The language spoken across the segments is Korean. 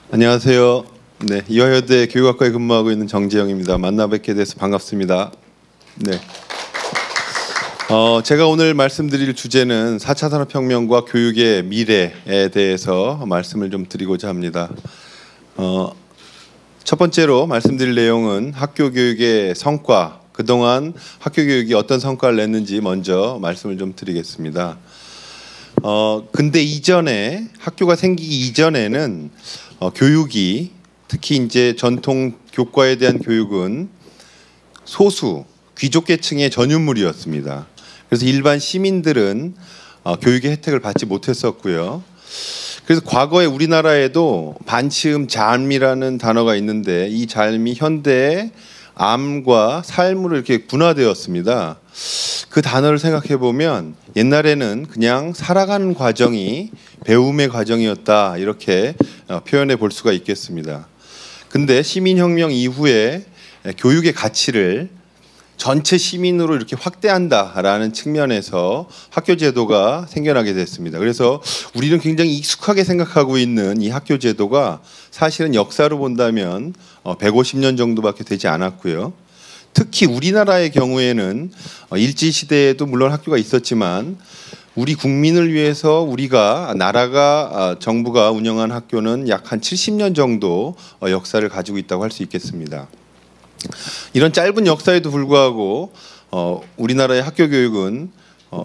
안녕하세요. 네, 이화여대 교육학과에 근무하고 있는 정재영입니다. 만나 뵙게 돼서 반갑습니다. 네. 제가 오늘 말씀드릴 주제는 4차 산업혁명과 교육의 미래에 대해서 말씀을 좀 드리고자 합니다. 첫 번째로 말씀드릴 내용은 학교 교육의 성과, 그동안 학교 교육이 어떤 성과를 냈는지 먼저 말씀을 좀 드리겠습니다. 근데 이전에 학교가 생기기 이전에는 교육이 특히 이제 전통 교과에 대한 교육은 소수 귀족 계층의 전유물이었습니다. 그래서 일반 시민들은 교육의 혜택을 받지 못했었고요. 그래서 과거에 우리나라에도 반치음 잠이라는 단어가 있는데 이 잠이 현대의 암과 삶으로 이렇게 분화되었습니다. 그 단어를 생각해 보면 옛날에는 그냥 살아가는 과정이 배움의 과정이었다 이렇게 표현해 볼 수가 있겠습니다. 근데 시민혁명 이후에 교육의 가치를 전체 시민으로 이렇게 확대한다라는 측면에서 학교 제도가 생겨나게 됐습니다. 그래서 우리는 굉장히 익숙하게 생각하고 있는 이 학교 제도가 사실은 역사로 본다면 150년 정도밖에 되지 않았고요. 특히 우리나라의 경우에는 일제시대에도 물론 학교가 있었지만 우리 국민을 위해서 우리가 나라가 정부가 운영한 학교는 약 한 70년 정도 역사를 가지고 있다고 할 수 있겠습니다. 이런 짧은 역사에도 불구하고 우리나라의 학교 교육은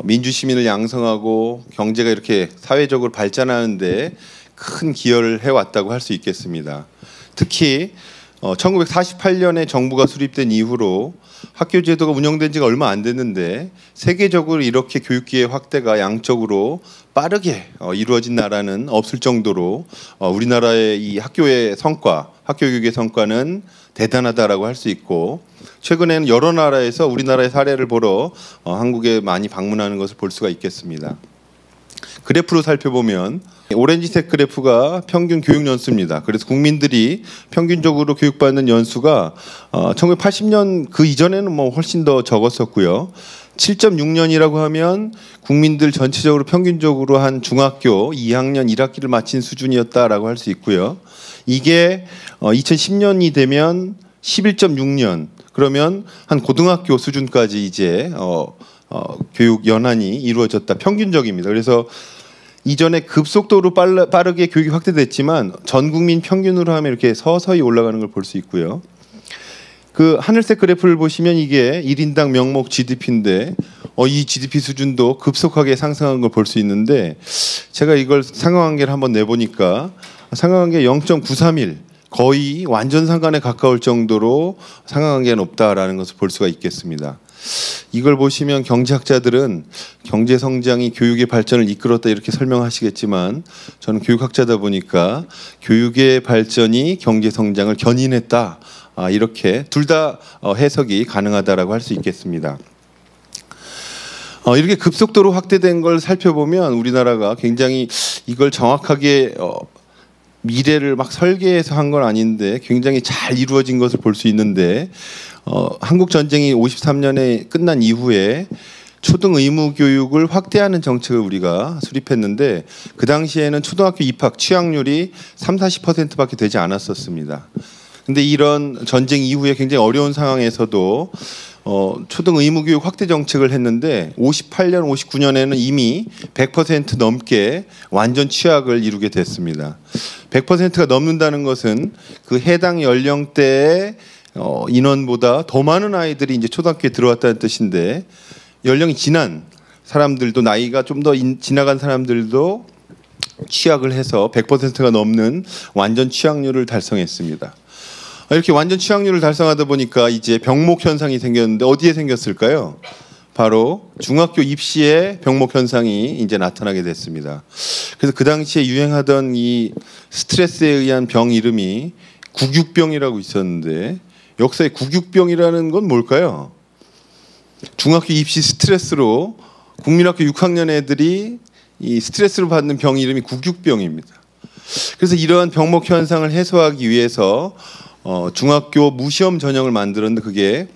민주시민을 양성하고 경제가 이렇게 사회적으로 발전하는데 큰 기여를 해왔다고 할 수 있겠습니다. 특히 1948년에 정부가 수립된 이후로 학교 제도가 운영된 지가 얼마 안 됐는데 세계적으로 이렇게 교육기회 확대가 양적으로 빠르게 이루어진 나라는 없을 정도로 우리나라의 이 학교의 성과, 학교 교육의 성과는 대단하다라고 할 수 있고 최근에는 여러 나라에서 우리나라의 사례를 보러 한국에 많이 방문하는 것을 볼 수가 있겠습니다. 그래프로 살펴보면 오렌지색 그래프가 평균 교육 연수입니다. 그래서 국민들이 평균적으로 교육받는 연수가 1980년 그 이전에는 뭐 훨씬 더 적었었고요. 7.6년이라고 하면 국민들 전체적으로 평균적으로 한 중학교 2학년 1학기를 마친 수준이었다라고 할 수 있고요. 이게 2010년이 되면 11.6년 그러면 한 고등학교 수준까지 이제 교육 연한이 이루어졌다. 평균적입니다. 그래서 이전에 급속도로 빠르게 교육이 확대됐지만 전 국민 평균으로 하면 이렇게 서서히 올라가는 걸 볼 수 있고요. 그 하늘색 그래프를 보시면 이게 1인당 명목 GDP인데 이 GDP 수준도 급속하게 상승한 걸 볼 수 있는데 제가 이걸 상하관계를 한번 내보니까 상하관계 0.931 거의 완전 상관에 가까울 정도로 상하관계가 높다라는 것을 볼 수가 있겠습니다. 이걸 보시면 경제학자들은 경제 성장이 교육의 발전을 이끌었다 이렇게 설명하시겠지만 저는 교육학자다 보니까 교육의 발전이 경제 성장을 견인했다 이렇게 둘 다 해석이 가능하다라고 할 수 있겠습니다. 이렇게 급속도로 확대된 걸 살펴보면 우리나라가 굉장히 이걸 정확하게 미래를 막 설계해서 한 건 아닌데 굉장히 잘 이루어진 것을 볼 수 있는데 한국 전쟁이 53년에 끝난 이후에 초등 의무 교육을 확대하는 정책을 우리가 수립했는데 그 당시에는 초등학교 입학 취학률이 30-40%밖에 되지 않았었습니다. 근데 이런 전쟁 이후에 굉장히 어려운 상황에서도 초등 의무 교육 확대 정책을 했는데 58년, 59년에는 이미 100% 넘게 완전 취학을 이루게 됐습니다. 100%가 넘는다는 것은 그 해당 연령대의 인원보다 더 많은 아이들이 이제 초등학교에 들어왔다는 뜻인데 연령이 지난 사람들도 나이가 좀 더 지나간 사람들도 취학을 해서 100%가 넘는 완전 취학률을 달성했습니다. 이렇게 완전 취학률을 달성하다 보니까 이제 병목 현상이 생겼는데 어디에 생겼을까요? 바로 중학교 입시에 병목 현상이 이제 나타나게 됐습니다. 그래서 그 당시에 유행하던 이 스트레스에 의한 병 이름이 구육병이라고 있었는데 역사에 구육병이라는 건 뭘까요? 중학교 입시 스트레스로 국민학교 6학년 애들이 이 스트레스를 받는 병 이름이 구육병입니다. 그래서 이러한 병목 현상을 해소하기 위해서 중학교 무시험 전형을 만들었는데 그게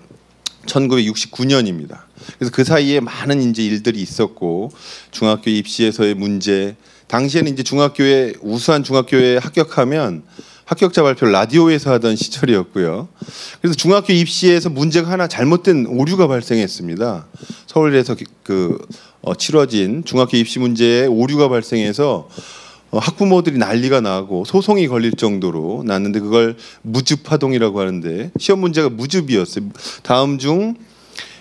1969년입니다. 그래서 그 사이에 많은 이제 일들이 있었고 중학교 입시에서의 문제, 당시에는 이제 중학교에 우수한 중학교에 합격하면 합격자 발표를 라디오에서 하던 시절이었고요. 그래서 중학교 입시에서 문제가 하나 잘못된 오류가 발생했습니다. 서울에서 치러진 중학교 입시 문제에 오류가 발생해서 학부모들이 난리가 나고 소송이 걸릴 정도로 났는데, 그걸 무즙파동이라고 하는데 시험 문제가 무즙이었어요. 다음 중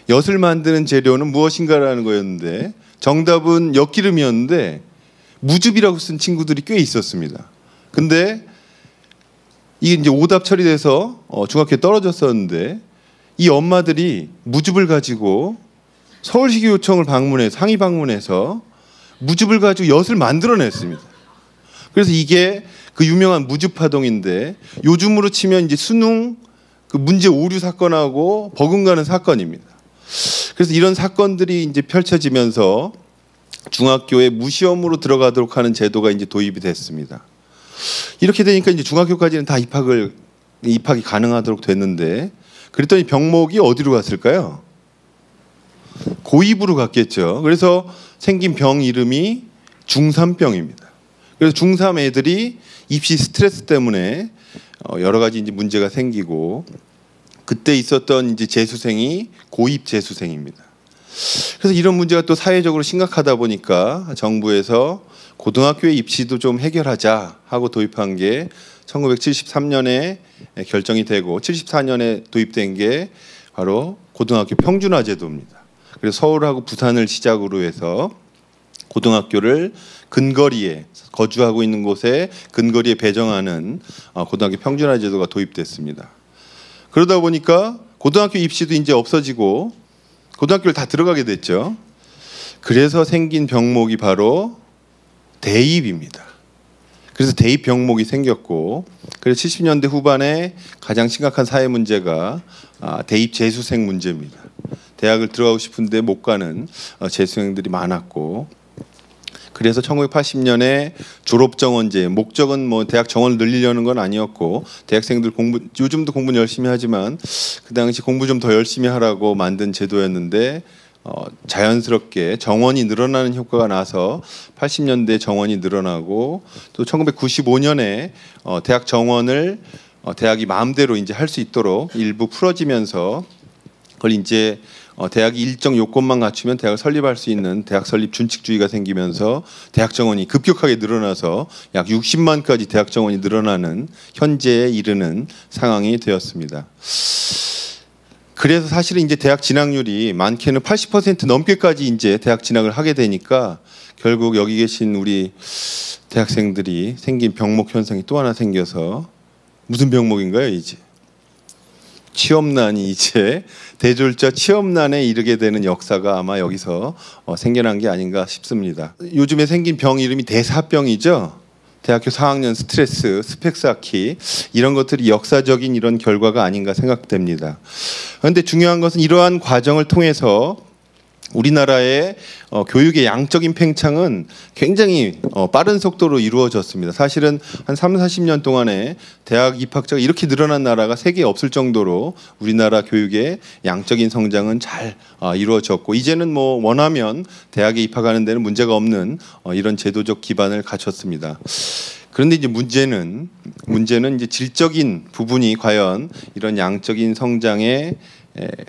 엿을 만드는 재료는 무엇인가라는 거였는데 정답은 엿기름이었는데 무즙이라고 쓴 친구들이 꽤 있었습니다. 근데 이게 이제 오답 처리돼서 중학교에 떨어졌었는데, 이 엄마들이 무즙을 가지고 서울시교육청을 상위 방문해서 무즙을 가지고 엿을 만들어냈습니다. 그래서 이게 그 유명한 무즙파동인데, 요즘으로 치면 이제 수능 그 문제 오류 사건하고 버금가는 사건입니다. 그래서 이런 사건들이 이제 펼쳐지면서 중학교에 무시험으로 들어가도록 하는 제도가 이제 도입이 됐습니다. 이렇게 되니까 이제 중학교까지는 다 입학이 가능하도록 됐는데, 그랬더니 병목이 어디로 갔을까요? 고입으로 갔겠죠. 그래서 생긴 병 이름이 중3병입니다. 그래서 중3 애들이 입시 스트레스 때문에 여러 가지 이제 문제가 생기고, 그때 있었던 이제 재수생이 고입 재수생입니다. 그래서 이런 문제가 또 사회적으로 심각하다 보니까 정부에서 고등학교의 입시도 좀 해결하자 하고 도입한 게 1973년에 결정이 되고 74년에 도입된 게 바로 고등학교 평준화 제도입니다. 그래서 서울하고 부산을 시작으로 해서 고등학교를 근거리에 거주하고 있는 곳에 근거리에 배정하는 고등학교 평준화 제도가 도입됐습니다. 그러다 보니까 고등학교 입시도 이제 없어지고 고등학교를 다 들어가게 됐죠. 그래서 생긴 병목이 바로 대입입니다. 그래서 대입 병목이 생겼고, 그래서 70년대 후반에 가장 심각한 사회 문제가 대입 재수생 문제입니다. 대학을 들어가고 싶은데 못 가는 재수생들이 많았고, 그래서 1980년에 졸업 정원제, 목적은 뭐 대학 정원을 늘리려는 건 아니었고, 대학생들 요즘도 공부는 열심히 하지만 그 당시 공부 좀 더 열심히 하라고 만든 제도였는데, 자연스럽게 정원이 늘어나는 효과가 나서 80년대 정원이 늘어나고, 또 1995년에 대학 정원을 대학이 마음대로 이제 할 수 있도록 일부 풀어지면서, 그걸 이제 대학이 일정 요건만 갖추면 대학을 설립할 수 있는 대학 설립 준칙주의가 생기면서 대학 정원이 급격하게 늘어나서 약 60만까지 대학 정원이 늘어나는 현재에 이르는 상황이 되었습니다. 그래서 사실은 이제 대학 진학률이 많게는 80% 넘게까지 이제 대학 진학을 하게 되니까, 결국 여기 계신 우리 대학생들이 생긴 병목 현상이 또 하나 생겨서, 무슨 병목인가요? 이제 취업난이 이제 대졸자 취업난에 이르게 되는 역사가 아마 여기서 생겨난 게 아닌가 싶습니다. 요즘에 생긴 병 이름이 대사병이죠. 대학교 4학년 스트레스, 스펙 쌓기, 이런 것들이 역사적인 이런 결과가 아닌가 생각됩니다. 그런데 중요한 것은 이러한 과정을 통해서 우리나라의 교육의 양적인 팽창은 굉장히 빠른 속도로 이루어졌습니다. 사실은 한 30-40년 동안에 대학 입학자가 이렇게 늘어난 나라가 세계에 없을 정도로 우리나라 교육의 양적인 성장은 잘 이루어졌고, 이제는 뭐 원하면 대학에 입학하는 데는 문제가 없는 이런 제도적 기반을 갖췄습니다. 그런데 이제 문제는 이제 질적인 부분이 과연 이런 양적인 성장에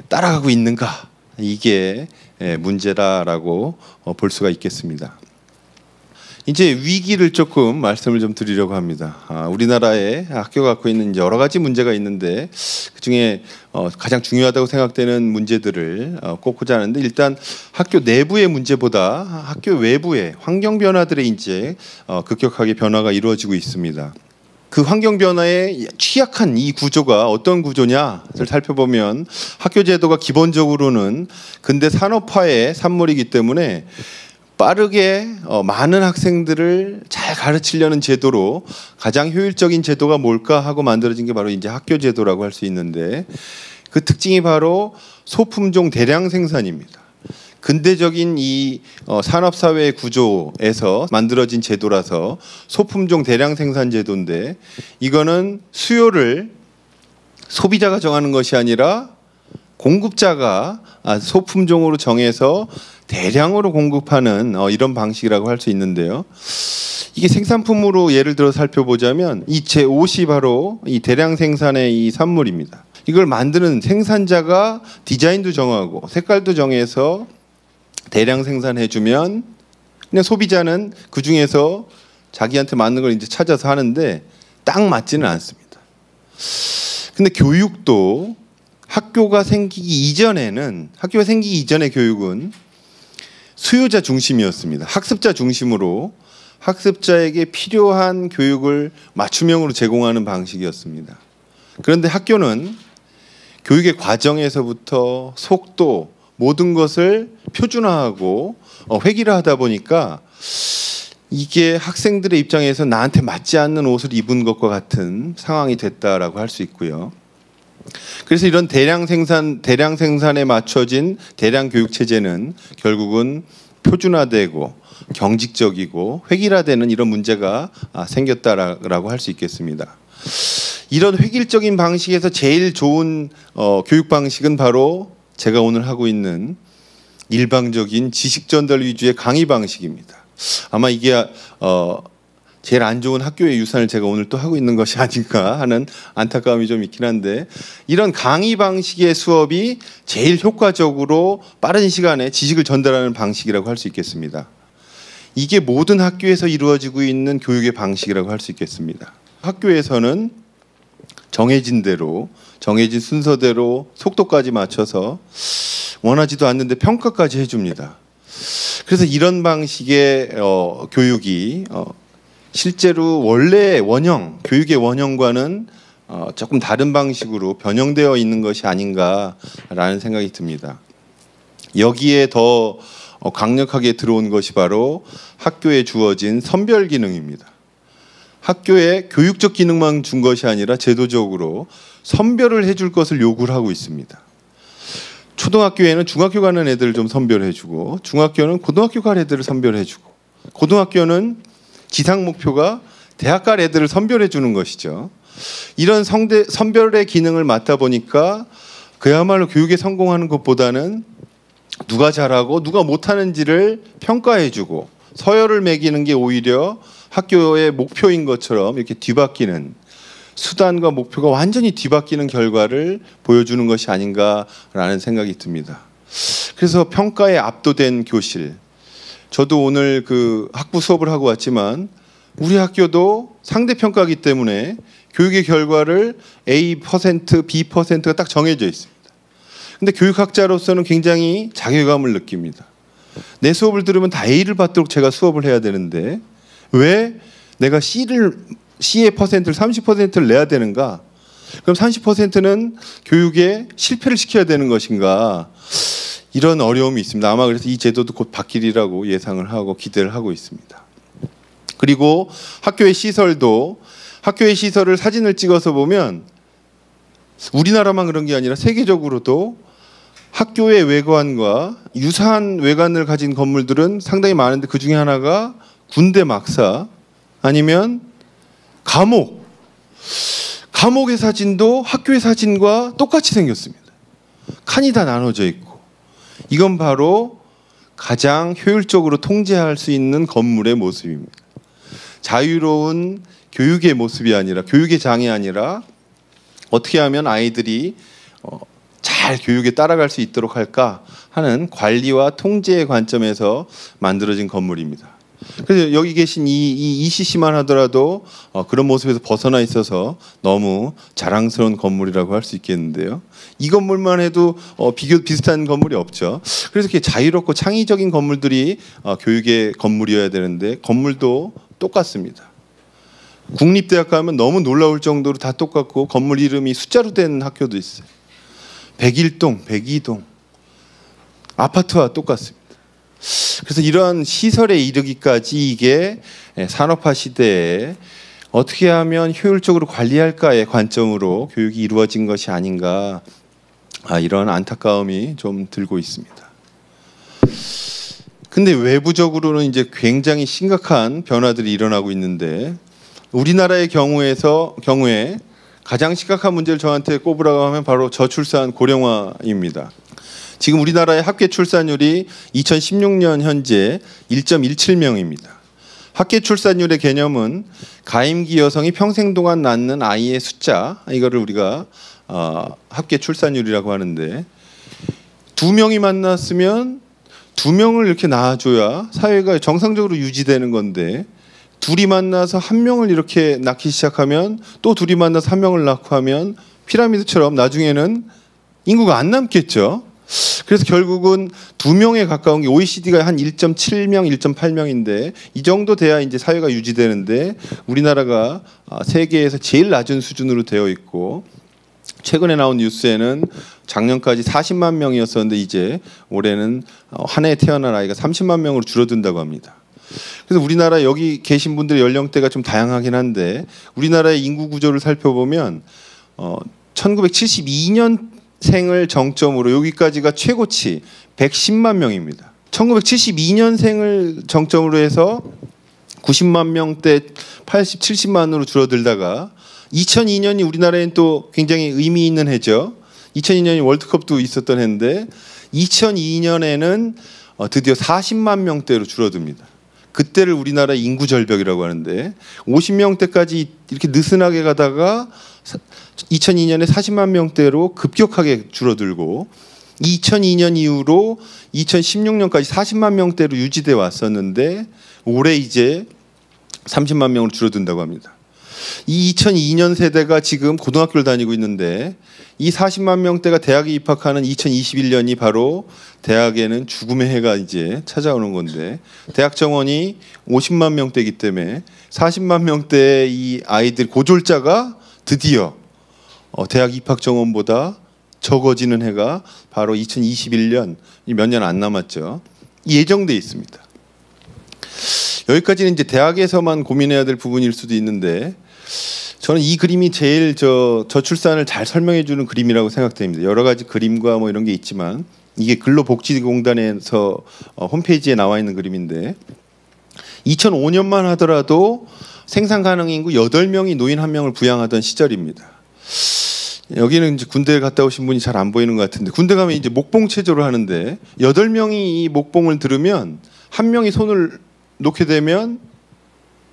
따라가고 있는가, 이게 문제다라고 볼 수가 있겠습니다. 이제 위기를 조금 말씀을 좀 드리려고 합니다. 우리나라의 학교가 갖고 있는 여러 가지 문제가 있는데, 그중에 가장 중요하다고 생각되는 문제들을 꼽고자 하는데, 일단 학교 내부의 문제보다 학교 외부의 환경 변화들의 이제 급격하게 변화가 이루어지고 있습니다. 그 환경 변화에 취약한 이 구조가 어떤 구조냐를 살펴보면, 학교 제도가 기본적으로는 근대 산업화의 산물이기 때문에 빠르게 많은 학생들을 잘 가르치려는 제도로 가장 효율적인 제도가 뭘까 하고 만들어진 게 바로 이제 학교 제도라고 할 수 있는데, 그 특징이 바로 소품종 대량 생산입니다. 근대적인 이 산업사회 구조에서 만들어진 제도라서 소품종 대량 생산 제도인데, 이거는 수요를 소비자가 정하는 것이 아니라 공급자가 소품종으로 정해서 대량으로 공급하는 이런 방식이라고 할 수 있는데요. 이게 생산품으로 예를 들어 살펴보자면 이 제 옷이 바로 이 대량 생산의 이 산물입니다. 이걸 만드는 생산자가 디자인도 정하고 색깔도 정해서 대량 생산해주면 그냥 소비자는 그 중에서 자기한테 맞는 걸 이제 찾아서 하는데 딱 맞지는 않습니다. 근데 교육도 학교가 생기기 이전의 교육은 수요자 중심이었습니다. 학습자 중심으로 학습자에게 필요한 교육을 맞춤형으로 제공하는 방식이었습니다. 그런데 학교는 교육의 과정에서부터 속도 모든 것을 표준화하고 획일화하다 보니까 이게 학생들의 입장에서 나한테 맞지 않는 옷을 입은 것과 같은 상황이 됐다라고 할 수 있고요. 그래서 이런 대량 생산에 맞춰진 대량 교육 체제는 결국은 표준화되고 경직적이고 획일화되는 이런 문제가 생겼다라고 할 수 있겠습니다. 이런 획일적인 방식에서 제일 좋은 교육 방식은 바로 제가 오늘 하고 있는 일방적인 지식 전달 위주의 강의 방식입니다. 아마 이게 제일 안 좋은 학교의 유산을 제가 오늘 또 하고 있는 것이 아닌가 하는 안타까움이 좀 있긴 한데, 이런 강의 방식의 수업이 제일 효과적으로 빠른 시간에 지식을 전달하는 방식이라고 할 수 있겠습니다. 이게 모든 학교에서 이루어지고 있는 교육의 방식이라고 할 수 있겠습니다. 학교에서는 정해진 대로, 정해진 순서대로 속도까지 맞춰서 원하지도 않는데 평가까지 해줍니다. 그래서 이런 방식의 교육이 실제로 원래 교육의 원형과는 조금 다른 방식으로 변형되어 있는 것이 아닌가라는 생각이 듭니다. 여기에 더 강력하게 들어온 것이 바로 학교에 주어진 선별 기능입니다. 학교에 교육적 기능만 준 것이 아니라 제도적으로 선별을 해줄 것을 요구를 하고 있습니다. 초등학교에는 중학교 가는 애들을 좀 선별해주고, 중학교는 고등학교 갈 애들을 선별해주고, 고등학교는 지상 목표가 대학 갈 애들을 선별해 주는 것이죠. 이런 선별의 기능을 맡다 보니까 그야말로 교육에 성공하는 것보다는 누가 잘하고 누가 못하는지를 평가해 주고 서열을 매기는 게 오히려 학교의 목표인 것처럼 이렇게 뒤바뀌는, 수단과 목표가 완전히 뒤바뀌는 결과를 보여주는 것이 아닌가라는 생각이 듭니다. 그래서 평가에 압도된 교실, 저도 오늘 그 학부 수업을 하고 왔지만 우리 학교도 상대평가이기 때문에 교육의 결과를 A%, B%가 딱 정해져 있습니다. 근데 교육학자로서는 굉장히 자괴감을 느낍니다. 내 수업을 들으면 다 A를 받도록 제가 수업을 해야 되는데 왜 내가 C의 퍼센트를 30%를 내야 되는가? 그럼 30%는 교육에 실패를 시켜야 되는 것인가? 이런 어려움이 있습니다. 아마 그래서 이 제도도 곧 바뀌리라고 예상을 하고 기대를 하고 있습니다. 그리고 학교의 시설을 사진을 찍어서 보면 우리나라만 그런 게 아니라 세계적으로도 학교의 외관과 유사한 외관을 가진 건물들은 상당히 많은데 그 중에 하나가 군대 막사 아니면 감옥의 사진도 학교의 사진과 똑같이 생겼습니다. 칸이 다 나눠져 있고, 이건 바로 가장 효율적으로 통제할 수 있는 건물의 모습입니다. 자유로운 교육의 모습이 아니라, 교육의 장이 아니라 어떻게 하면 아이들이 잘 교육에 따라갈 수 있도록 할까 하는 관리와 통제의 관점에서 만들어진 건물입니다. 그래서 여기 계신 이 CC만 하더라도 그런 모습에서 벗어나 있어서 너무 자랑스러운 건물이라고 할 수 있겠는데요. 이 건물만 해도 비슷한 건물이 없죠. 그래서 이렇게 자유롭고 창의적인 건물들이 교육의 건물이어야 되는데 건물도 똑같습니다. 국립대학 가면 너무 놀라울 정도로 다 똑같고 건물 이름이 숫자로 된 학교도 있어요. 101동, 102동 아파트와 똑같습니다. 그래서 이러한 시설에 이르기까지 이게 산업화 시대에 어떻게 하면 효율적으로 관리할까의 관점으로 교육이 이루어진 것이 아닌가, 이런 안타까움이 좀 들고 있습니다. 근데 외부적으로는 이제 굉장히 심각한 변화들이 일어나고 있는데, 우리나라의 경우에 가장 심각한 문제를 저한테 꼽으라고 하면 바로 저출산 고령화입니다. 지금 우리나라의 합계 출산율이 2016년 현재 1.17명입니다. 합계 출산율의 개념은 가임기 여성이 평생 동안 낳는 아이의 숫자, 이거를 우리가 합계 출산율이라고 하는데, 2명이 만났으면 2명을 이렇게 낳아줘야 사회가 정상적으로 유지되는 건데, 둘이 만나서 1명을 이렇게 낳기 시작하면 또 둘이 만나서 1명을 낳고 하면 피라미드처럼 나중에는 인구가 안 남겠죠. 그래서 결국은 2명에 가까운 게 OECD가 한 1.7명, 1.8명인데 이 정도 돼야 이제 사회가 유지되는데 우리나라가 세계에서 제일 낮은 수준으로 되어 있고, 최근에 나온 뉴스에는 작년까지 40만 명이었었는데 이제 올해는 한 해 태어난 아이가 30만 명으로 줄어든다고 합니다. 그래서 우리나라 여기 계신 분들의 연령대가 좀 다양하긴 한데 우리나라의 인구 구조를 살펴보면 1972년생을 정점으로 여기까지가 최고치 110만 명입니다. 1972년생을 정점으로 해서 90만 명대 80, 70만으로 줄어들다가 2002년이 우리나라엔 또 굉장히 의미 있는 해죠. 2002년이 월드컵도 있었던 해인데 2002년에는 드디어 40만 명대로 줄어듭니다. 그때를 우리나라 인구 절벽이라고 하는데 50명대까지 이렇게 느슨하게 가다가 2002년에 40만 명대로 급격하게 줄어들고 2002년 이후로 2016년까지 40만 명대로 유지돼 왔었는데 올해 이제 30만 명으로 줄어든다고 합니다. 이 2002년 세대가 지금 고등학교를 다니고 있는데 이 40만 명대가 대학에 입학하는 2021년이 바로 대학에는 죽음의 해가 이제 찾아오는 건데 대학 정원이 50만 명대이기 때문에 40만 명대의 이 아이들 고졸자가 드디어 대학 입학 정원보다 적어지는 해가 바로 2021년, 몇 년 안 남았죠. 예정돼 있습니다. 여기까지는 이제 대학에서만 고민해야 될 부분일 수도 있는데 저는 이 그림이 제일 저출산을 잘 설명해 주는 그림이라고 생각됩니다. 여러 가지 그림과 뭐 이런 게 있지만 이게 근로복지공단에서 홈페이지에 나와 있는 그림인데 2005년만 하더라도 생산 가능 인구 8명이 노인 1명을 부양하던 시절입니다. 여기는 이제 군대에 갔다 오신 분이 잘 안 보이는 것 같은데 군대 가면 이제 목봉 체조를 하는데 8명이 이 목봉을 들으면 1명이 손을 놓게 되면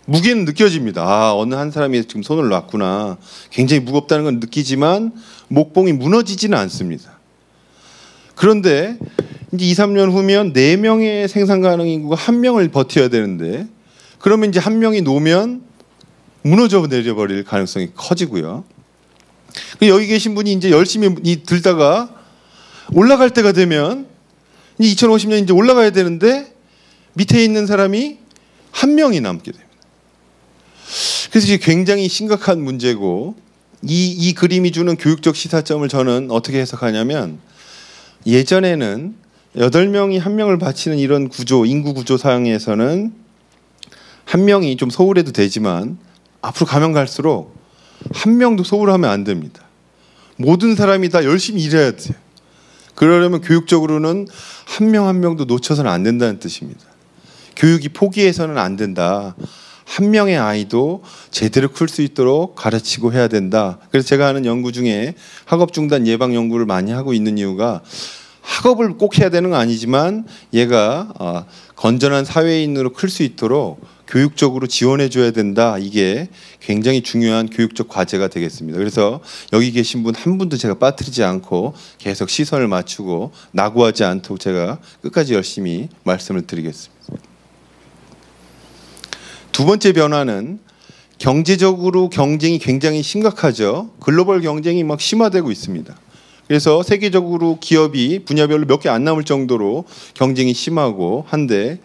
무게는 느껴집니다. 아, 어느 한 사람이 지금 손을 놨구나. 굉장히 무겁다는 건 느끼지만 목봉이 무너지지는 않습니다. 그런데 이제 2, 3년 후면 4명의 생산 가능 인구가 1명을 버텨야 되는데 그러면 이제 1명이 놓으면 무너져 내려버릴 가능성이 커지고요. 여기 계신 분이 이제 열심히 들다가 올라갈 때가 되면 이제 2050년 이제 올라가야 되는데 밑에 있는 사람이 1명이 남게 됩니다. 그래서 이게 굉장히 심각한 문제고 이 그림이 주는 교육적 시사점을 저는 어떻게 해석하냐면 예전에는 8명이 1명을 바치는 이런 구조, 인구 구조 상에서는 1명이 좀 소홀해도 되지만 앞으로 가면 갈수록 1명도 소홀하면 안 됩니다. 모든 사람이 다 열심히 일해야 돼요. 그러려면 교육적으로는 1명 1명도 놓쳐서는 안 된다는 뜻입니다. 교육이 포기해서는 안 된다. 1명의 아이도 제대로 클 수 있도록 가르치고 해야 된다. 그래서 제가 하는 연구 중에 학업 중단 예방 연구를 많이 하고 있는 이유가 학업을 꼭 해야 되는 건 아니지만 얘가 건전한 사회인으로 클 수 있도록 교육적으로 지원해 줘야 된다. 이게 굉장히 중요한 교육적 과제가 되겠습니다. 그래서 여기 계신 분 한 분도 제가 빠뜨리지 않고 계속 시선을 맞추고 낙오하지 않도록 제가 끝까지 열심히 말씀을 드리겠습니다. 두 번째 변화는 경제적으로 경쟁이 굉장히 심각하죠. 글로벌 경쟁이 막 심화되고 있습니다. 그래서 세계적으로 기업이 분야별로 몇 개 안 남을 정도로 경쟁이 심하고 한데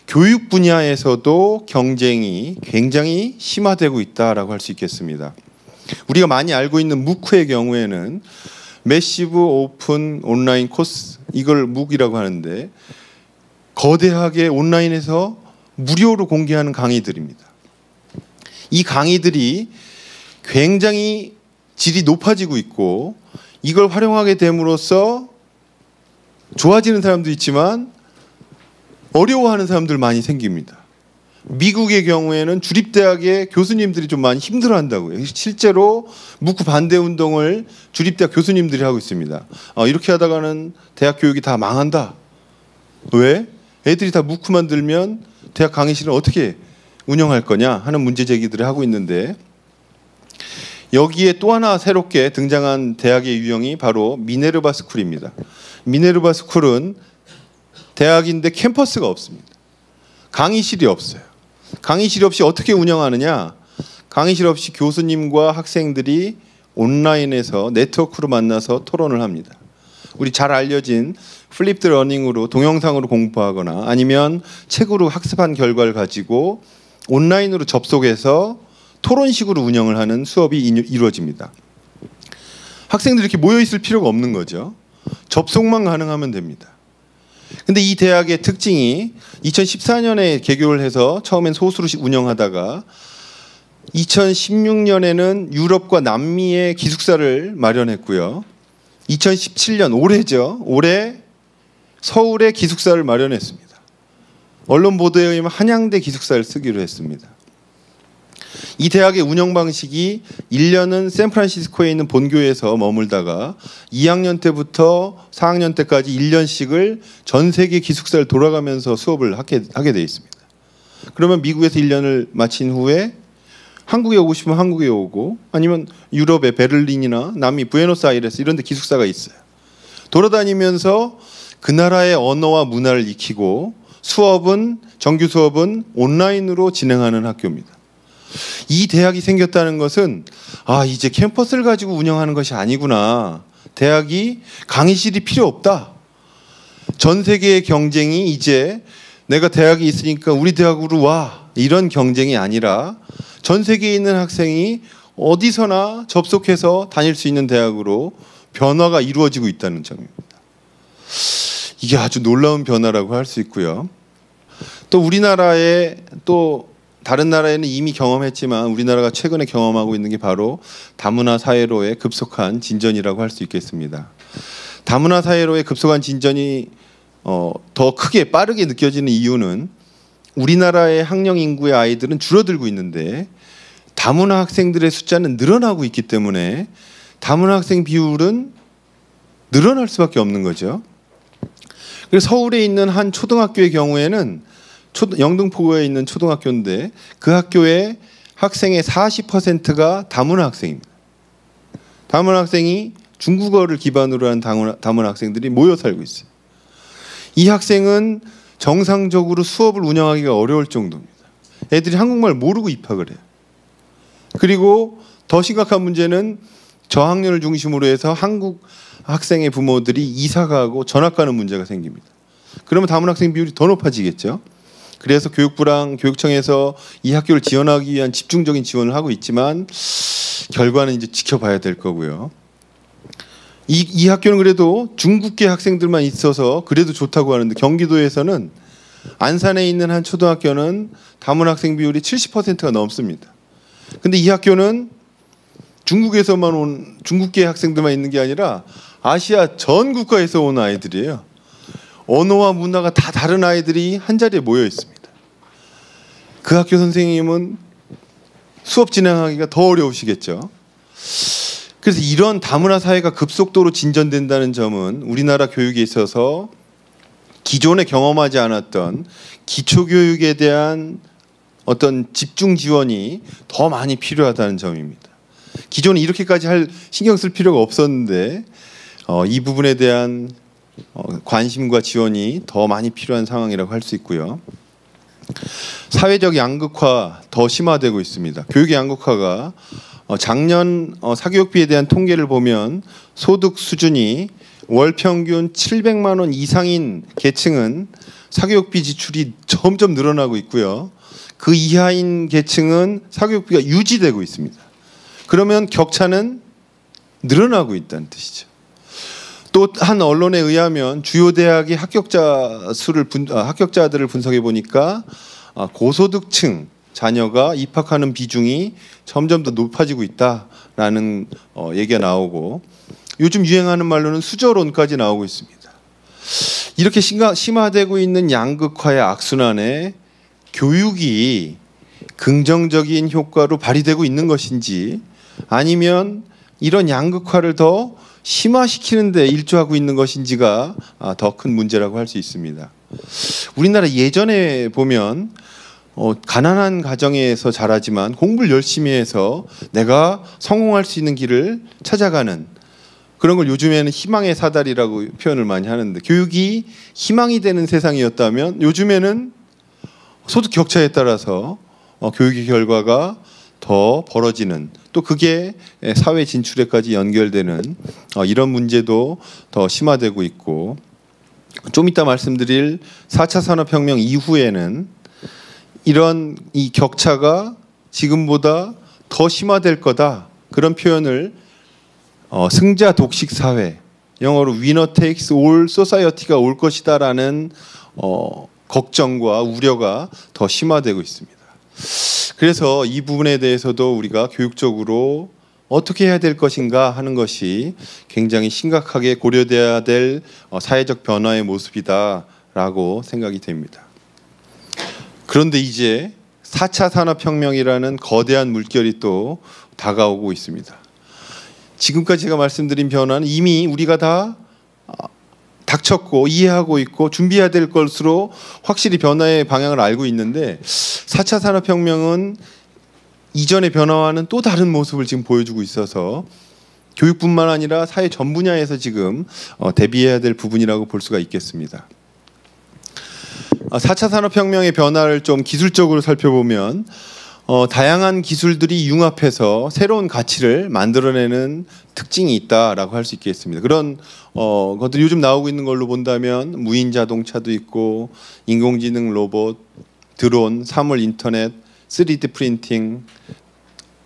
교육 분야에서도 경쟁이 굉장히 심화되고 있다라고 할 수 있겠습니다. 우리가 많이 알고 있는 무크의 경우에는 매시브 오픈 온라인 코스, 이걸 묵이라고 하는데 거대하게 온라인에서 무료로 공개하는 강의들입니다. 이 강의들이 굉장히 질이 높아지고 있고 이걸 활용하게 됨으로써 좋아지는 사람도 있지만 어려워하는 사람들 많이 생깁니다. 미국의 경우에는 주립대학의 교수님들이 좀 많이 힘들어한다고요. 실제로 묵후 반대 운동을 주립대학 교수님들이 하고 있습니다. 이렇게 하다가는 대학 교육이 다 망한다. 왜? 애들이 다 묵후만 들면 대학 강의실은 어떻게 운영할 거냐 하는 문제 제기들을 하고 있는데, 여기에 또 하나 새롭게 등장한 대학의 유형이 바로 미네르바 스쿨입니다. 미네르바 스쿨은 대학인데 캠퍼스가 없습니다. 강의실이 없어요. 강의실 없이 어떻게 운영하느냐? 강의실 없이 교수님과 학생들이 온라인에서 네트워크로 만나서 토론을 합니다. 우리 잘 알려진 플립드 러닝으로 동영상으로 공부하거나 아니면 책으로 학습한 결과를 가지고 온라인으로 접속해서 토론식으로 운영을 하는 수업이 이루어집니다. 학생들이 이렇게 모여 있을 필요가 없는 거죠. 접속만 가능하면 됩니다. 근데 이 대학의 특징이 2014년에 개교를 해서 처음엔 소수로 운영하다가 2016년에는 유럽과 남미에 기숙사를 마련했고요. 2017년 올해죠. 올해 서울에 기숙사를 마련했습니다. 언론 보도에 의하면 한양대 기숙사를 쓰기로 했습니다. 이 대학의 운영 방식이 1년은 샌프란시스코에 있는 본교에서 머물다가 2학년 때부터 4학년 때까지 1년씩을 전 세계 기숙사를 돌아가면서 수업을 하게 돼 있습니다. 그러면 미국에서 1년을 마친 후에 한국에 오고 싶으면 한국에 오고, 아니면 유럽의 베를린이나 남미 부에노스아이레스 이런 데 기숙사가 있어요. 돌아다니면서 그 나라의 언어와 문화를 익히고, 수업은 정규 수업은 온라인으로 진행하는 학교입니다. 이 대학이 생겼다는 것은 이제 캠퍼스를 가지고 운영하는 것이 아니구나. 대학이 강의실이 필요 없다. 전 세계의 경쟁이 이제 내가 대학이 있으니까 우리 대학으로 와, 이런 경쟁이 아니라 전 세계에 있는 학생이 어디서나 접속해서 다닐 수 있는 대학으로 변화가 이루어지고 있다는 점입니다. 이게 아주 놀라운 변화라고 할 수 있고요. 또 우리나라에, 또 다른 나라에는 이미 경험했지만 우리나라가 최근에 경험하고 있는 게 바로 다문화 사회로의 급속한 진전이라고 할 수 있겠습니다. 다문화 사회로의 급속한 진전이 더 크게 빠르게 느껴지는 이유는 우리나라의 학령 인구의 아이들은 줄어들고 있는데 다문화 학생들의 숫자는 늘어나고 있기 때문에 다문화 학생 비율은 늘어날 수밖에 없는 거죠. 그래서 서울에 있는 한 초등학교의 경우에는 영등포구에 있는 초등학교인데 그 학교의 학생의 40%가 다문화 학생입니다. 다문화 학생이 중국어를 기반으로 한 다문화 학생들이 모여 살고 있어요. 이 학생은 정상적으로 수업을 운영하기가 어려울 정도입니다. 애들이 한국말 모르고 입학을 해요. 그리고 더 심각한 문제는 저학년을 중심으로 해서 한국 학생의 부모들이 이사가고 전학 가는 문제가 생깁니다. 그러면 다문화 학생 비율이 더 높아지겠죠. 그래서 교육부랑 교육청에서 이 학교를 지원하기 위한 집중적인 지원을 하고 있지만 결과는 이제 지켜봐야 될 거고요. 이 학교는 그래도 중국계 학생들만 있어서 그래도 좋다고 하는데, 경기도에서는 안산에 있는 한 초등학교는 다문화 학생 비율이 70%가 넘습니다. 근데 이 학교는 중국에서만 온 중국계 학생들만 있는 게 아니라 아시아 전 국가에서 온 아이들이에요. 언어와 문화가 다 다른 아이들이 한 자리에 모여 있습니다. 그 학교 선생님은 수업 진행하기가 더 어려우시겠죠. 그래서 이런 다문화 사회가 급속도로 진전된다는 점은 우리나라 교육에 있어서 기존에 경험하지 않았던 기초교육에 대한 어떤 집중 지원이 더 많이 필요하다는 점입니다. 기존에 이렇게까지 신경 쓸 필요가 없었는데 이 부분에 대한 관심과 지원이 더 많이 필요한 상황이라고 할 수 있고요. 사회적 양극화 더 심화되고 있습니다. 교육의 양극화가 작년 사교육비에 대한 통계를 보면 소득 수준이 월 평균 700만 원 이상인 계층은 사교육비 지출이 점점 늘어나고 있고요. 그 이하인 계층은 사교육비가 유지되고 있습니다. 그러면 격차는 늘어나고 있다는 뜻이죠. 또 한 언론에 의하면 주요 대학의 합격자들을 분석해 보니까 고소득층 자녀가 입학하는 비중이 점점 더 높아지고 있다라는 얘기가 나오고, 요즘 유행하는 말로는 수저론까지 나오고 있습니다. 이렇게 심화되고 있는 양극화의 악순환에 교육이 긍정적인 효과로 발휘되고 있는 것인지 아니면 이런 양극화를 더 심화시키는 데 일조하고 있는 것인지가 더 큰 문제라고 할 수 있습니다. 우리나라 예전에 보면 가난한 가정에서 자라지만 공부를 열심히 해서 내가 성공할 수 있는 길을 찾아가는 그런 걸 요즘에는 희망의 사다리라고 표현을 많이 하는데, 교육이 희망이 되는 세상이었다면 요즘에는 소득 격차에 따라서 교육의 결과가 더 벌어지는, 또 그게 사회 진출에까지 연결되는 이런 문제도 더 심화되고 있고, 좀 이따 말씀드릴 4차 산업혁명 이후에는 이런 이 격차가 지금보다 더 심화될 거다, 그런 표현을 승자 독식 사회, 영어로 winner takes all society가 올 것이다라는 걱정과 우려가 더 심화되고 있습니다. 그래서 이 부분에 대해서도 우리가 교육적으로 어떻게 해야 될 것인가 하는 것이 굉장히 심각하게 고려돼야 될 사회적 변화의 모습이다라고 생각이 됩니다. 그런데 이제 4차 산업혁명이라는 거대한 물결이 또 다가오고 있습니다. 지금까지 제가 말씀드린 변화는 이미 우리가 다 닥쳤고 이해하고 있고 준비해야 될 것으로 확실히 변화의 방향을 알고 있는데, 4차 산업혁명은 이전의 변화와는 또 다른 모습을 지금 보여주고 있어서 교육뿐만 아니라 사회 전 분야에서 지금 대비해야 될 부분이라고 볼 수가 있겠습니다. 4차 산업혁명의 변화를 좀 기술적으로 살펴보면 다양한 기술들이 융합해서 새로운 가치를 만들어내는 특징이 있다라고 할 수 있겠습니다. 그런 것들이 요즘 나오고 있는 걸로 본다면 무인 자동차도 있고, 인공지능 로봇, 드론, 사물 인터넷, 3D 프린팅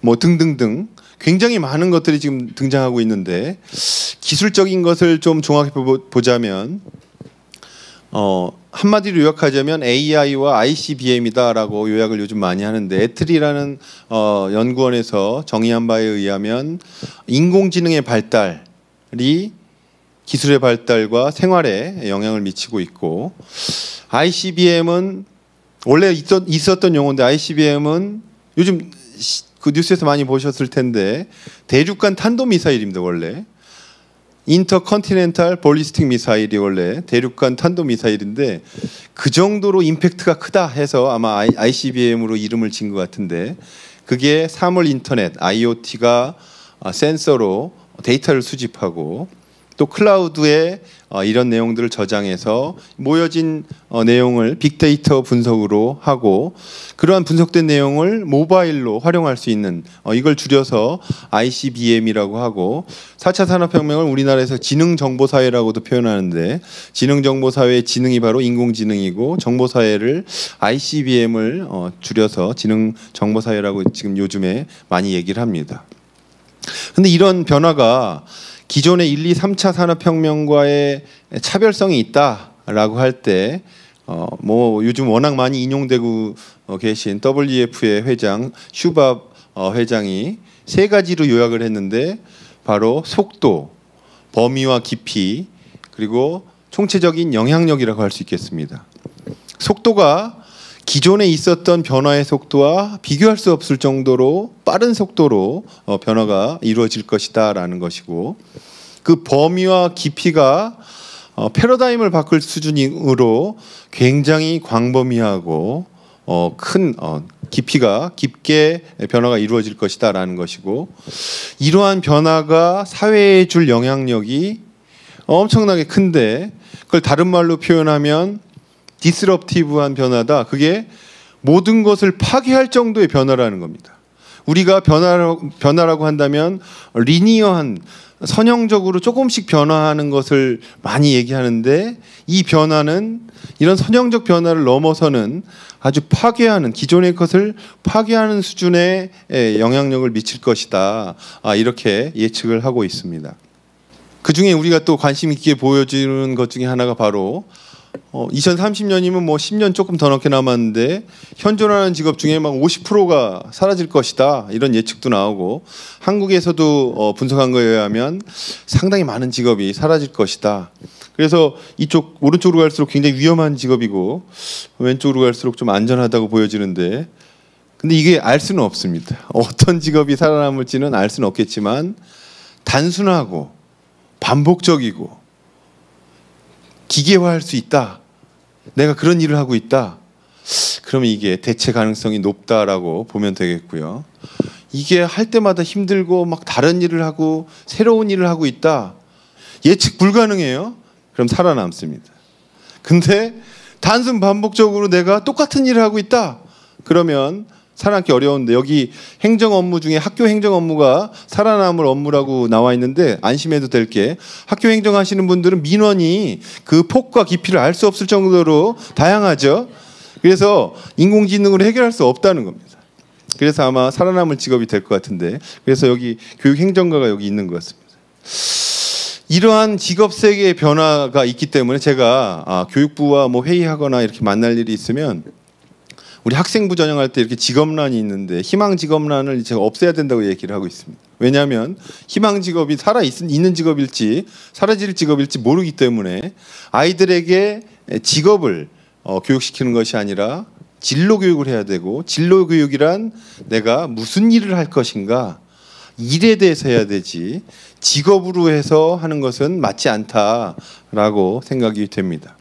뭐 등등등 굉장히 많은 것들이 지금 등장하고 있는데, 기술적인 것을 좀 종합해 보자면 한마디로 요약하자면 AI와 ICBM이다라고 요약을 요즘 많이 하는데, 애틀이라는 연구원에서 정의한 바에 의하면 인공지능의 발달이 기술의 발달과 생활에 영향을 미치고 있고, ICBM은 원래 있었던 용어인데, ICBM은 요즘 그 뉴스에서 많이 보셨을 텐데 대륙간 탄도미사일입니다. 원래 인터컨티넨탈 볼리스틱 미사일이 원래 대륙간 탄도미사일인데, 그 정도로 임팩트가 크다 해서 아마 ICBM으로 이름을 지은 것 같은데, 그게 사물 인터넷 IoT가 센서로 데이터를 수집하고 또 클라우드에 이런 내용들을 저장해서 모여진 내용을 빅데이터 분석으로 하고, 그러한 분석된 내용을 모바일로 활용할 수 있는, 이걸 줄여서 ICBM이라고 하고, 4차 산업혁명을 우리나라에서 지능정보사회라고도 표현하는데, 지능정보사회의 지능이 바로 인공지능이고, 정보사회를 ICBM을 줄여서 지능정보사회라고 지금 요즘에 많이 얘기를 합니다. 근데 이런 변화가 기존의 1, 2, 3차 산업혁명과의 차별성이 있다라고 할 때 뭐 요즘 워낙 많이 인용되고 계신 WEF의 회장 슈밥 회장이 세 가지로 요약을 했는데, 바로 속도, 범위와 깊이, 그리고 총체적인 영향력이라고 할 수 있겠습니다. 속도가 기존에 있었던 변화의 속도와 비교할 수 없을 정도로 빠른 속도로 변화가 이루어질 것이다라는 것이고, 그 범위와 깊이가 패러다임을 바꿀 수준으로 굉장히 광범위하고 큰 깊이가 깊게 변화가 이루어질 것이다라는 것이고, 이러한 변화가 사회에 줄 영향력이 엄청나게 큰데, 그걸 다른 말로 표현하면 디스럽티브한 변화다. 그게 모든 것을 파괴할 정도의 변화라는 겁니다. 우리가 변화라고 한다면 리니어한, 선형적으로 조금씩 변화하는 것을 많이 얘기하는데, 이 변화는 이런 선형적 변화를 넘어서는 아주 파괴하는, 기존의 것을 파괴하는 수준의 영향력을 미칠 것이다, 이렇게 예측을 하고 있습니다. 그중에 우리가 또 관심 있게 보여주는 것 중에 하나가 바로 2030년이면 뭐 10년 조금 더 넘게 남았는데, 현존하는 직업 중에 막 50%가 사라질 것이다, 이런 예측도 나오고, 한국에서도 분석한 거에 의하면 상당히 많은 직업이 사라질 것이다. 그래서 이쪽 오른쪽으로 갈수록 굉장히 위험한 직업이고 왼쪽으로 갈수록 좀 안전하다고 보여지는데, 근데 이게 알 수는 없습니다. 어떤 직업이 살아남을지는 알 수는 없겠지만 단순하고 반복적이고 기계화할 수 있다, 내가 그런 일을 하고 있다, 그러면 이게 대체 가능성이 높다라고 보면 되겠고요. 이게 할 때마다 힘들고 막 다른 일을 하고 새로운 일을 하고 있다, 예측 불가능해요. 그럼 살아남습니다. 근데 단순 반복적으로 내가 똑같은 일을 하고 있다, 그러면 살아남기 어려운데, 여기 행정 업무 중에 학교 행정 업무가 살아남을 업무라고 나와 있는데 안심해도 될 게, 학교 행정하시는 분들은 민원이 그 폭과 깊이를 알 수 없을 정도로 다양하죠. 그래서 인공지능으로 해결할 수 없다는 겁니다. 그래서 아마 살아남을 직업이 될 것 같은데, 그래서 여기 교육행정가가 여기 있는 것 같습니다. 이러한 직업 세계의 변화가 있기 때문에 제가 교육부와 뭐 회의하거나 이렇게 만날 일이 있으면, 우리 학생부 전형할 때 이렇게 직업란이 있는데 희망 직업란을 제가 없애야 된다고 얘기를 하고 있습니다. 왜냐하면 희망 직업이 있는 직업일지 사라질 직업일지 모르기 때문에 아이들에게 직업을 교육시키는 것이 아니라 진로 교육을 해야 되고, 진로 교육이란 내가 무슨 일을 할 것인가, 일에 대해서 해야 되지 직업으로 해서 하는 것은 맞지 않다라고 생각이 됩니다.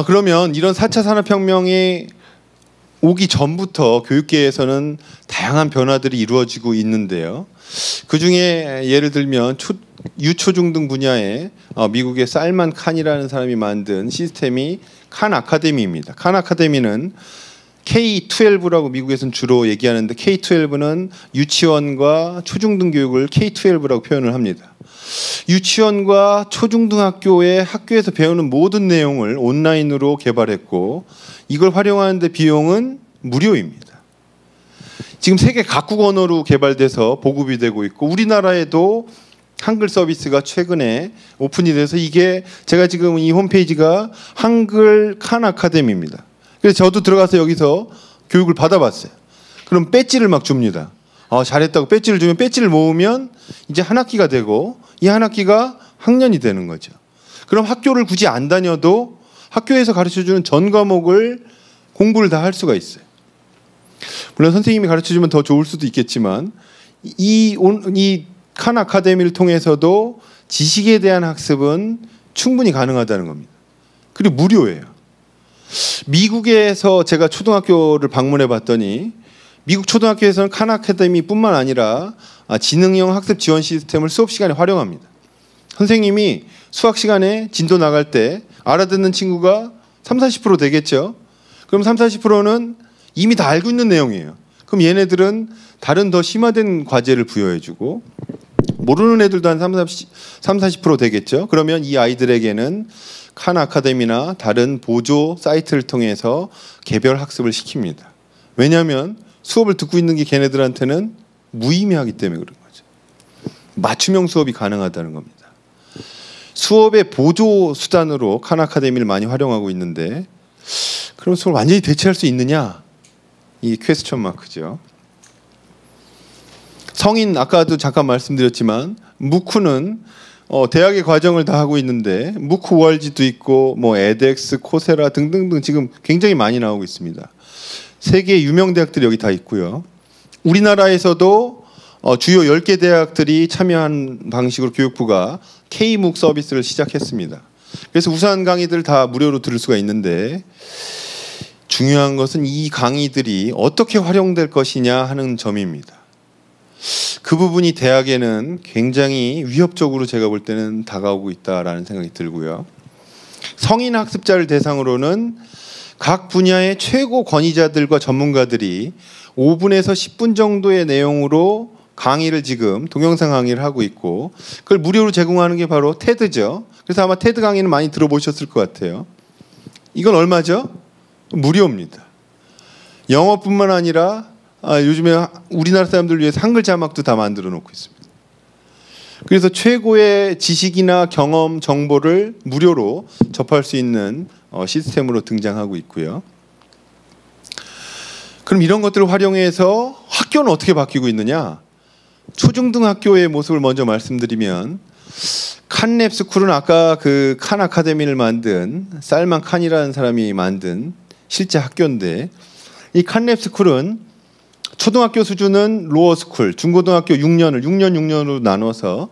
그러면 이런 4차 산업혁명이 오기 전부터 교육계에서는 다양한 변화들이 이루어지고 있는데요. 그중에 예를 들면 유초중등 분야에 미국의 살만 칸이라는 사람이 만든 시스템이 칸 아카데미입니다. 칸 아카데미는 K-12라고 미국에서는 주로 얘기하는데, K-12는 유치원과 초중등 교육을 K-12라고 표현을 합니다. 유치원과 초중등학교의 학교에서 배우는 모든 내용을 온라인으로 개발했고, 이걸 활용하는데 비용은 무료입니다. 지금 세계 각국 언어로 개발돼서 보급이 되고 있고, 우리나라에도 한글 서비스가 최근에 오픈이 돼서, 이게 제가 지금 이 홈페이지가 한글 칸 아카데미입니다. 그래서 저도 들어가서 여기서 교육을 받아봤어요. 그럼 배지를 막 줍니다. 잘했다고 배지를 주면, 배지를 모으면 이제 한 학기가 되고, 이 한 학기가 학년이 되는 거죠. 그럼 학교를 굳이 안 다녀도 학교에서 가르쳐주는 전 과목을 공부를 다 할 수가 있어요. 물론 선생님이 가르쳐주면 더 좋을 수도 있겠지만, 이 칸 아카데미를 통해서도 지식에 대한 학습은 충분히 가능하다는 겁니다. 그리고 무료예요. 미국에서 제가 초등학교를 방문해 봤더니, 미국 초등학교에서는 칸 아카데미뿐만 아니라 지능형 학습 지원 시스템을 수업 시간에 활용합니다. 선생님이 수학 시간에 진도 나갈 때 알아듣는 친구가 30-40% 되겠죠. 그럼 30-40%는 이미 다 알고 있는 내용이에요. 그럼 얘네들은 다른 더 심화된 과제를 부여해주고, 모르는 애들도 한 30-40% 되겠죠. 그러면 이 아이들에게는 칸 아카데미나 다른 보조 사이트를 통해서 개별 학습을 시킵니다. 왜냐하면 수업을 듣고 있는 게 걔네들한테는 무의미하기 때문에 그런 거죠. 맞춤형 수업이 가능하다는 겁니다. 수업의 보조 수단으로 칸 아카데미를 많이 활용하고 있는데, 그럼 수업을 완전히 대체할 수 있느냐? 이 퀘스천 마크죠. 성인, 아까도 잠깐 말씀드렸지만 무크는 대학의 과정을 다 하고 있는데, 무크 월지도 있고 뭐 에덱스, 코세라 등등등 지금 굉장히 많이 나오고 있습니다. 세계 유명 대학들이 여기 다 있고요. 우리나라에서도 주요 10개 대학들이 참여한 방식으로 교육부가 K-MOOC 서비스를 시작했습니다. 그래서 우수한 강의들 다 무료로 들을 수가 있는데, 중요한 것은 이 강의들이 어떻게 활용될 것이냐 하는 점입니다. 그 부분이 대학에는 굉장히 위협적으로 제가 볼 때는 다가오고 있다라는 생각이 들고요. 성인 학습자를 대상으로는 각 분야의 최고 권위자들과 전문가들이 5분에서 10분 정도의 내용으로 강의를 지금 동영상 강의를 하고 있고, 그걸 무료로 제공하는 게 바로 테드죠. 그래서 아마 테드 강의는 많이 들어보셨을 것 같아요. 이건 얼마죠? 무료입니다. 영어뿐만 아니라 요즘에 우리나라 사람들 위해서 한글 자막도 다 만들어 놓고 있습니다. 그래서 최고의 지식이나 경험, 정보를 무료로 접할 수 있는 시스템으로 등장하고 있고요. 그럼 이런 것들을 활용해서 학교는 어떻게 바뀌고 있느냐? 초중등 학교의 모습을 먼저 말씀드리면, 칸 랩스쿨은 아까 그 칸 아카데미를 만든 살만 칸이라는 사람이 만든 실제 학교인데, 이 칸 랩스쿨은 초등학교 수준은 로어스쿨, 중고등학교 6년으로 나눠서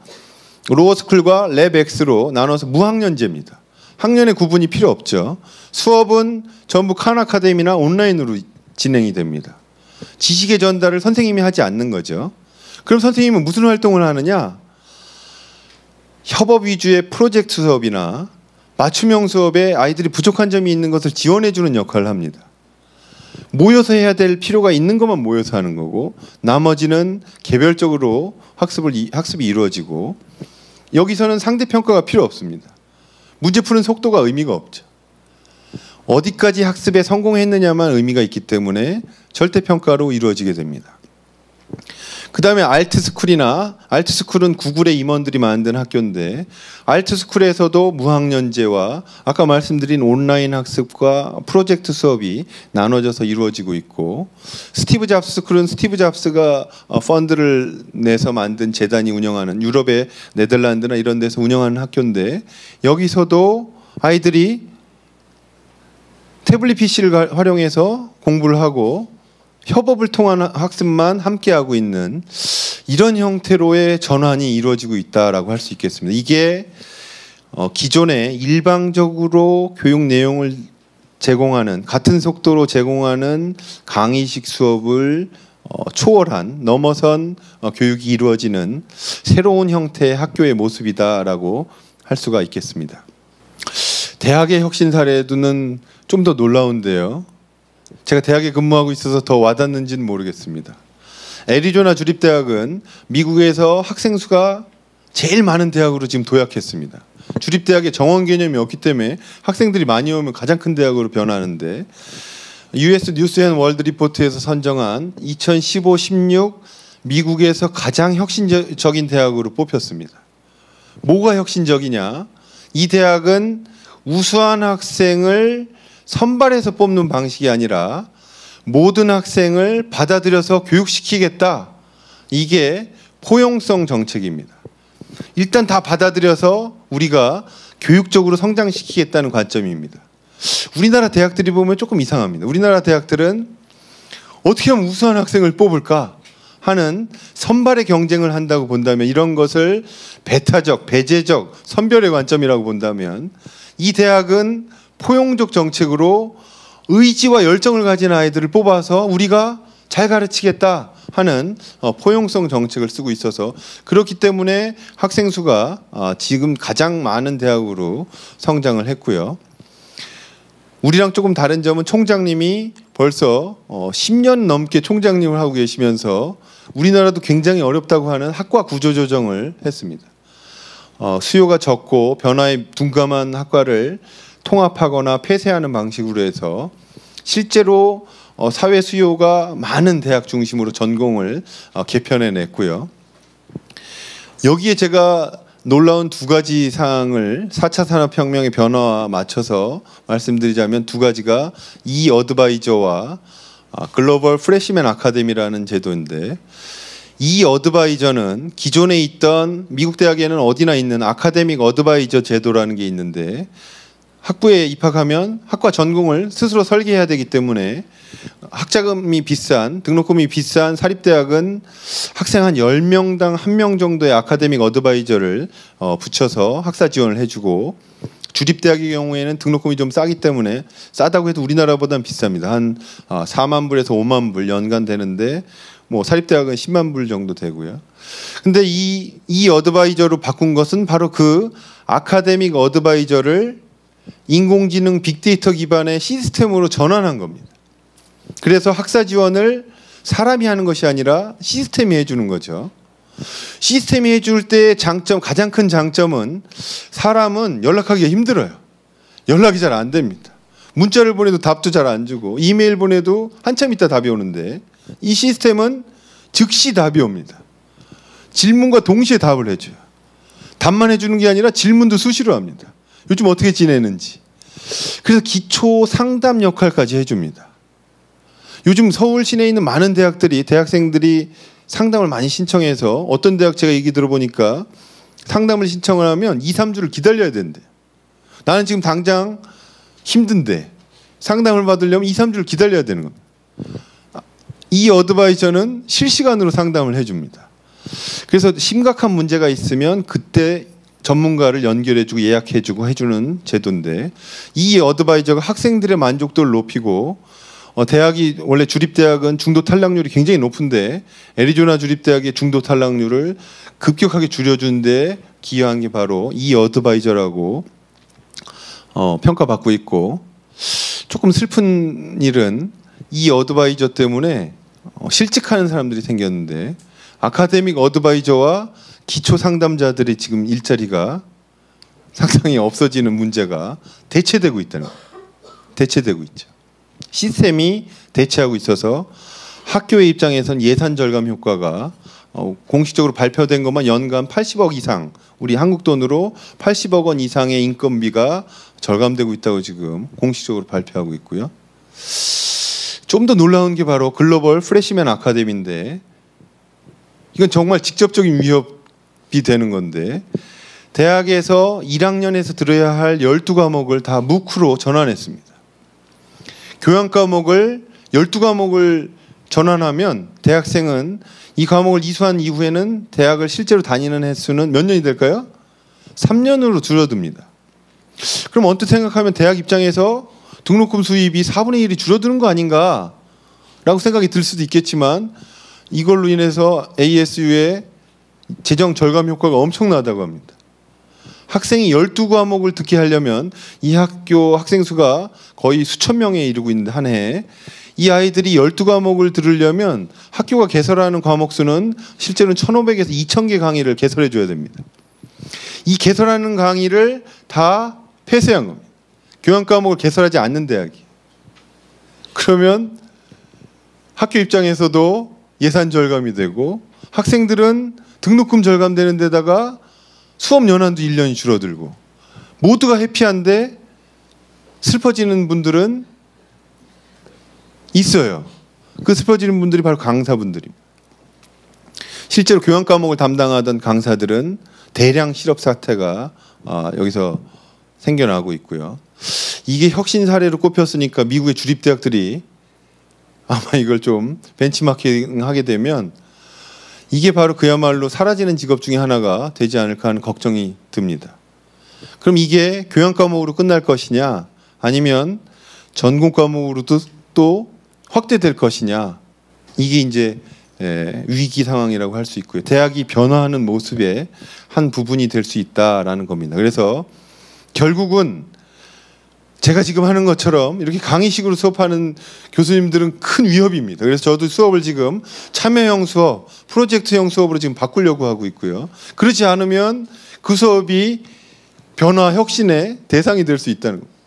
로어스쿨과 랩엑스로 나눠서 무학년제입니다. 학년의 구분이 필요 없죠. 수업은 전부 칸 아카데미나 온라인으로 진행이 됩니다. 지식의 전달을 선생님이 하지 않는 거죠. 그럼 선생님은 무슨 활동을 하느냐? 협업 위주의 프로젝트 수업이나 맞춤형 수업에 아이들이 부족한 점이 있는 것을 지원해 주는 역할을 합니다. 모여서 해야 될 필요가 있는 것만 모여서 하는 거고, 나머지는 개별적으로 학습이 이루어지고, 여기서는 상대평가가 필요 없습니다. 문제 푸는 속도가 의미가 없죠. 어디까지 학습에 성공했느냐만 의미가 있기 때문에 절대평가로 이루어지게 됩니다. 그 다음에 알트스쿨은 구글의 임원들이 만든 학교인데, 알트스쿨에서도 무학년제와 아까 말씀드린 온라인 학습과 프로젝트 수업이 나눠져서 이루어지고 있고, 스티브 잡스 스쿨은 스티브 잡스가 펀드를 내서 만든 재단이 운영하는, 유럽의 네덜란드나 이런 데서 운영하는 학교인데, 여기서도 아이들이 태블릿 PC를 활용해서 공부를 하고 협업을 통한 학습만 함께하고 있는 이런 형태로의 전환이 이루어지고 있다라고 할 수 있겠습니다. 이게 기존에 일방적으로 교육 내용을 제공하는, 같은 속도로 제공하는 강의식 수업을 초월한, 넘어선 교육이 이루어지는 새로운 형태의 학교의 모습이다라고 할 수가 있겠습니다. 대학의 혁신 사례도는 좀 더 놀라운데요. 제가 대학에 근무하고 있어서 더 와닿는지는 모르겠습니다. 애리조나 주립대학은 미국에서 학생 수가 제일 많은 대학으로 지금 도약했습니다. 주립대학에 정원 개념이 없기 때문에 학생들이 많이 오면 가장 큰 대학으로 변하는데, US 뉴스 앤 월드 리포트에서 선정한 2015-16 미국에서 가장 혁신적인 대학으로 뽑혔습니다. 뭐가 혁신적이냐? 이 대학은 우수한 학생을 선발해서 뽑는 방식이 아니라 모든 학생을 받아들여서 교육시키겠다. 이게 포용성 정책입니다. 일단 다 받아들여서 우리가 교육적으로 성장시키겠다는 관점입니다. 우리나라 대학들이 보면 조금 이상합니다. 우리나라 대학들은 어떻게 하면 우수한 학생을 뽑을까 하는 선발의 경쟁을 한다고 본다면, 이런 것을 배타적, 배제적, 선별의 관점이라고 본다면, 이 대학은 포용적 정책으로 의지와 열정을 가진 아이들을 뽑아서 우리가 잘 가르치겠다 하는 포용성 정책을 쓰고 있어서, 그렇기 때문에 학생 수가 지금 가장 많은 대학으로 성장을 했고요. 우리랑 조금 다른 점은 총장님이 벌써 10년 넘게 총장님을 하고 계시면서 우리나라도 굉장히 어렵다고 하는 학과 구조 조정을 했습니다. 수요가 적고 변화에 둔감한 학과를 통합하거나 폐쇄하는 방식으로 해서 실제로 사회 수요가 많은 대학 중심으로 전공을 개편해냈고요. 여기에 제가 놀라운 두 가지 사항을 4차 산업혁명의 변화와 맞춰서 말씀드리자면, 두 가지가 이 어드바이저와 글로벌 프레시맨 아카데미라는 제도인데, 이 어드바이저는 기존에 있던, 미국 대학에는 어디나 있는 아카데믹 어드바이저 제도라는 게 있는데, 학부에 입학하면 학과 전공을 스스로 설계해야 되기 때문에 학자금이 비싼, 등록금이 비싼 사립대학은 학생 한 10명당 1명 정도의 아카데믹 어드바이저를 붙여서 학사 지원을 해주고, 주립대학의 경우에는 등록금이 좀 싸기 때문에, 싸다고 해도 우리나라보다는 비쌉니다. 한 4만 불에서 5만 불 연간 되는데, 뭐 사립대학은 10만 불 정도 되고요. 근데 이 어드바이저로 바꾼 것은 바로 그 아카데믹 어드바이저를 인공지능 빅데이터 기반의 시스템으로 전환한 겁니다. 그래서 학사 지원을 사람이 하는 것이 아니라 시스템이 해주는 거죠. 시스템이 해줄 때의 장점, 가장 큰 장점은 사람은 연락하기가 힘들어요. 연락이 잘 안 됩니다. 문자를 보내도 답도 잘 안 주고, 이메일 보내도 한참 있다 답이 오는데, 이 시스템은 즉시 답이 옵니다. 질문과 동시에 답을 해줘요. 답만 해주는 게 아니라 질문도 수시로 합니다. 요즘 어떻게 지내는지. 그래서 기초 상담 역할까지 해줍니다. 요즘 서울 시내에 있는 많은 대학생들이 상담을 많이 신청해서, 어떤 대학 제가 얘기 들어보니까 상담을 신청을 하면 2, 3주를 기다려야 된대. 나는 지금 당장 힘든데 상담을 받으려면 2, 3주를 기다려야 되는 겁니다. 이 어드바이저는 실시간으로 상담을 해줍니다. 그래서 심각한 문제가 있으면 그때 전문가를 연결해주고 예약해주고 해주는 제도인데, 이 어드바이저가 학생들의 만족도를 높이고 대학이 원래 주립대학은 중도 탈락률이 굉장히 높은데 애리조나 주립대학의 중도 탈락률을 급격하게 줄여준데 기여한 게 바로 이 어드바이저라고 평가받고 있고, 조금 슬픈 일은 이 어드바이저 때문에 실직하는 사람들이 생겼는데 아카데믹 어드바이저와 기초 상담자들이 지금 일자리가 상당히 없어지는 문제가 대체되고 있다는 거예요. 대체되고 있죠. 시스템이 대체하고 있어서 학교의 입장에선 예산 절감 효과가 공식적으로 발표된 것만 연간 80억 이상, 우리 한국 돈으로 80억 원 이상의 인건비가 절감되고 있다고 지금 공식적으로 발표하고 있고요. 좀 더 놀라운 게 바로 글로벌 프레시맨 아카데미인데, 이건 정말 직접적인 위협이 되는 건데, 대학에서 1학년에서 들어야 할 12과목을 다 무크로 전환했습니다. 교양 과목을 12과목을 전환하면 대학생은 이 과목을 이수한 이후에는 대학을 실제로 다니는 횟수는 몇 년이 될까요? 3년으로 줄어듭니다. 그럼 언뜻 생각하면 대학 입장에서 등록금 수입이 4분의 1이 줄어드는 거 아닌가 라고 생각이 들 수도 있겠지만, 이걸로 인해서 ASU의 재정 절감 효과가 엄청나다고 합니다. 학생이 12과목을 듣게 하려면 이 학교 학생 수가 거의 수천 명에 이르고 있는데, 한 해에 이 아이들이 12과목을 들으려면 학교가 개설하는 과목 수는 실제로는 1,500에서 2,000개 강의를 개설해 줘야 됩니다. 이 개설하는 강의를 다 폐쇄한 겁니다. 교양 과목을 개설하지 않는 대학이. 그러면 학교 입장에서도 예산 절감이 되고, 학생들은 등록금 절감되는 데다가 수업 연한도 1년이 줄어들고, 모두가 해피한데 슬퍼지는 분들은 있어요. 그 슬퍼지는 분들이 바로 강사분들입니다. 실제로 교양 과목을 담당하던 강사들은 대량 실업 사태가 여기서 생겨나고 있고요. 이게 혁신 사례로 꼽혔으니까 미국의 주립대학들이 아마 이걸 좀 벤치마킹하게 되면 이게 바로 그야말로 사라지는 직업 중에 하나가 되지 않을까 하는 걱정이 듭니다. 그럼 이게 교양 과목으로 끝날 것이냐, 아니면 전공 과목으로도 또 확대될 것이냐, 이게 이제 위기 상황이라고 할 수 있고요. 대학이 변화하는 모습의 한 부분이 될 수 있다라는 겁니다. 그래서 결국은 제가 지금 하는 것처럼 이렇게 강의식으로 수업하는 교수님들은 큰 위협입니다. 그래서 저도 수업을 지금 참여형 수업, 프로젝트형 수업으로 지금 바꾸려고 하고 있고요. 그렇지 않으면 그 수업이 변화, 혁신의 대상이 될 수 있다는 겁니다.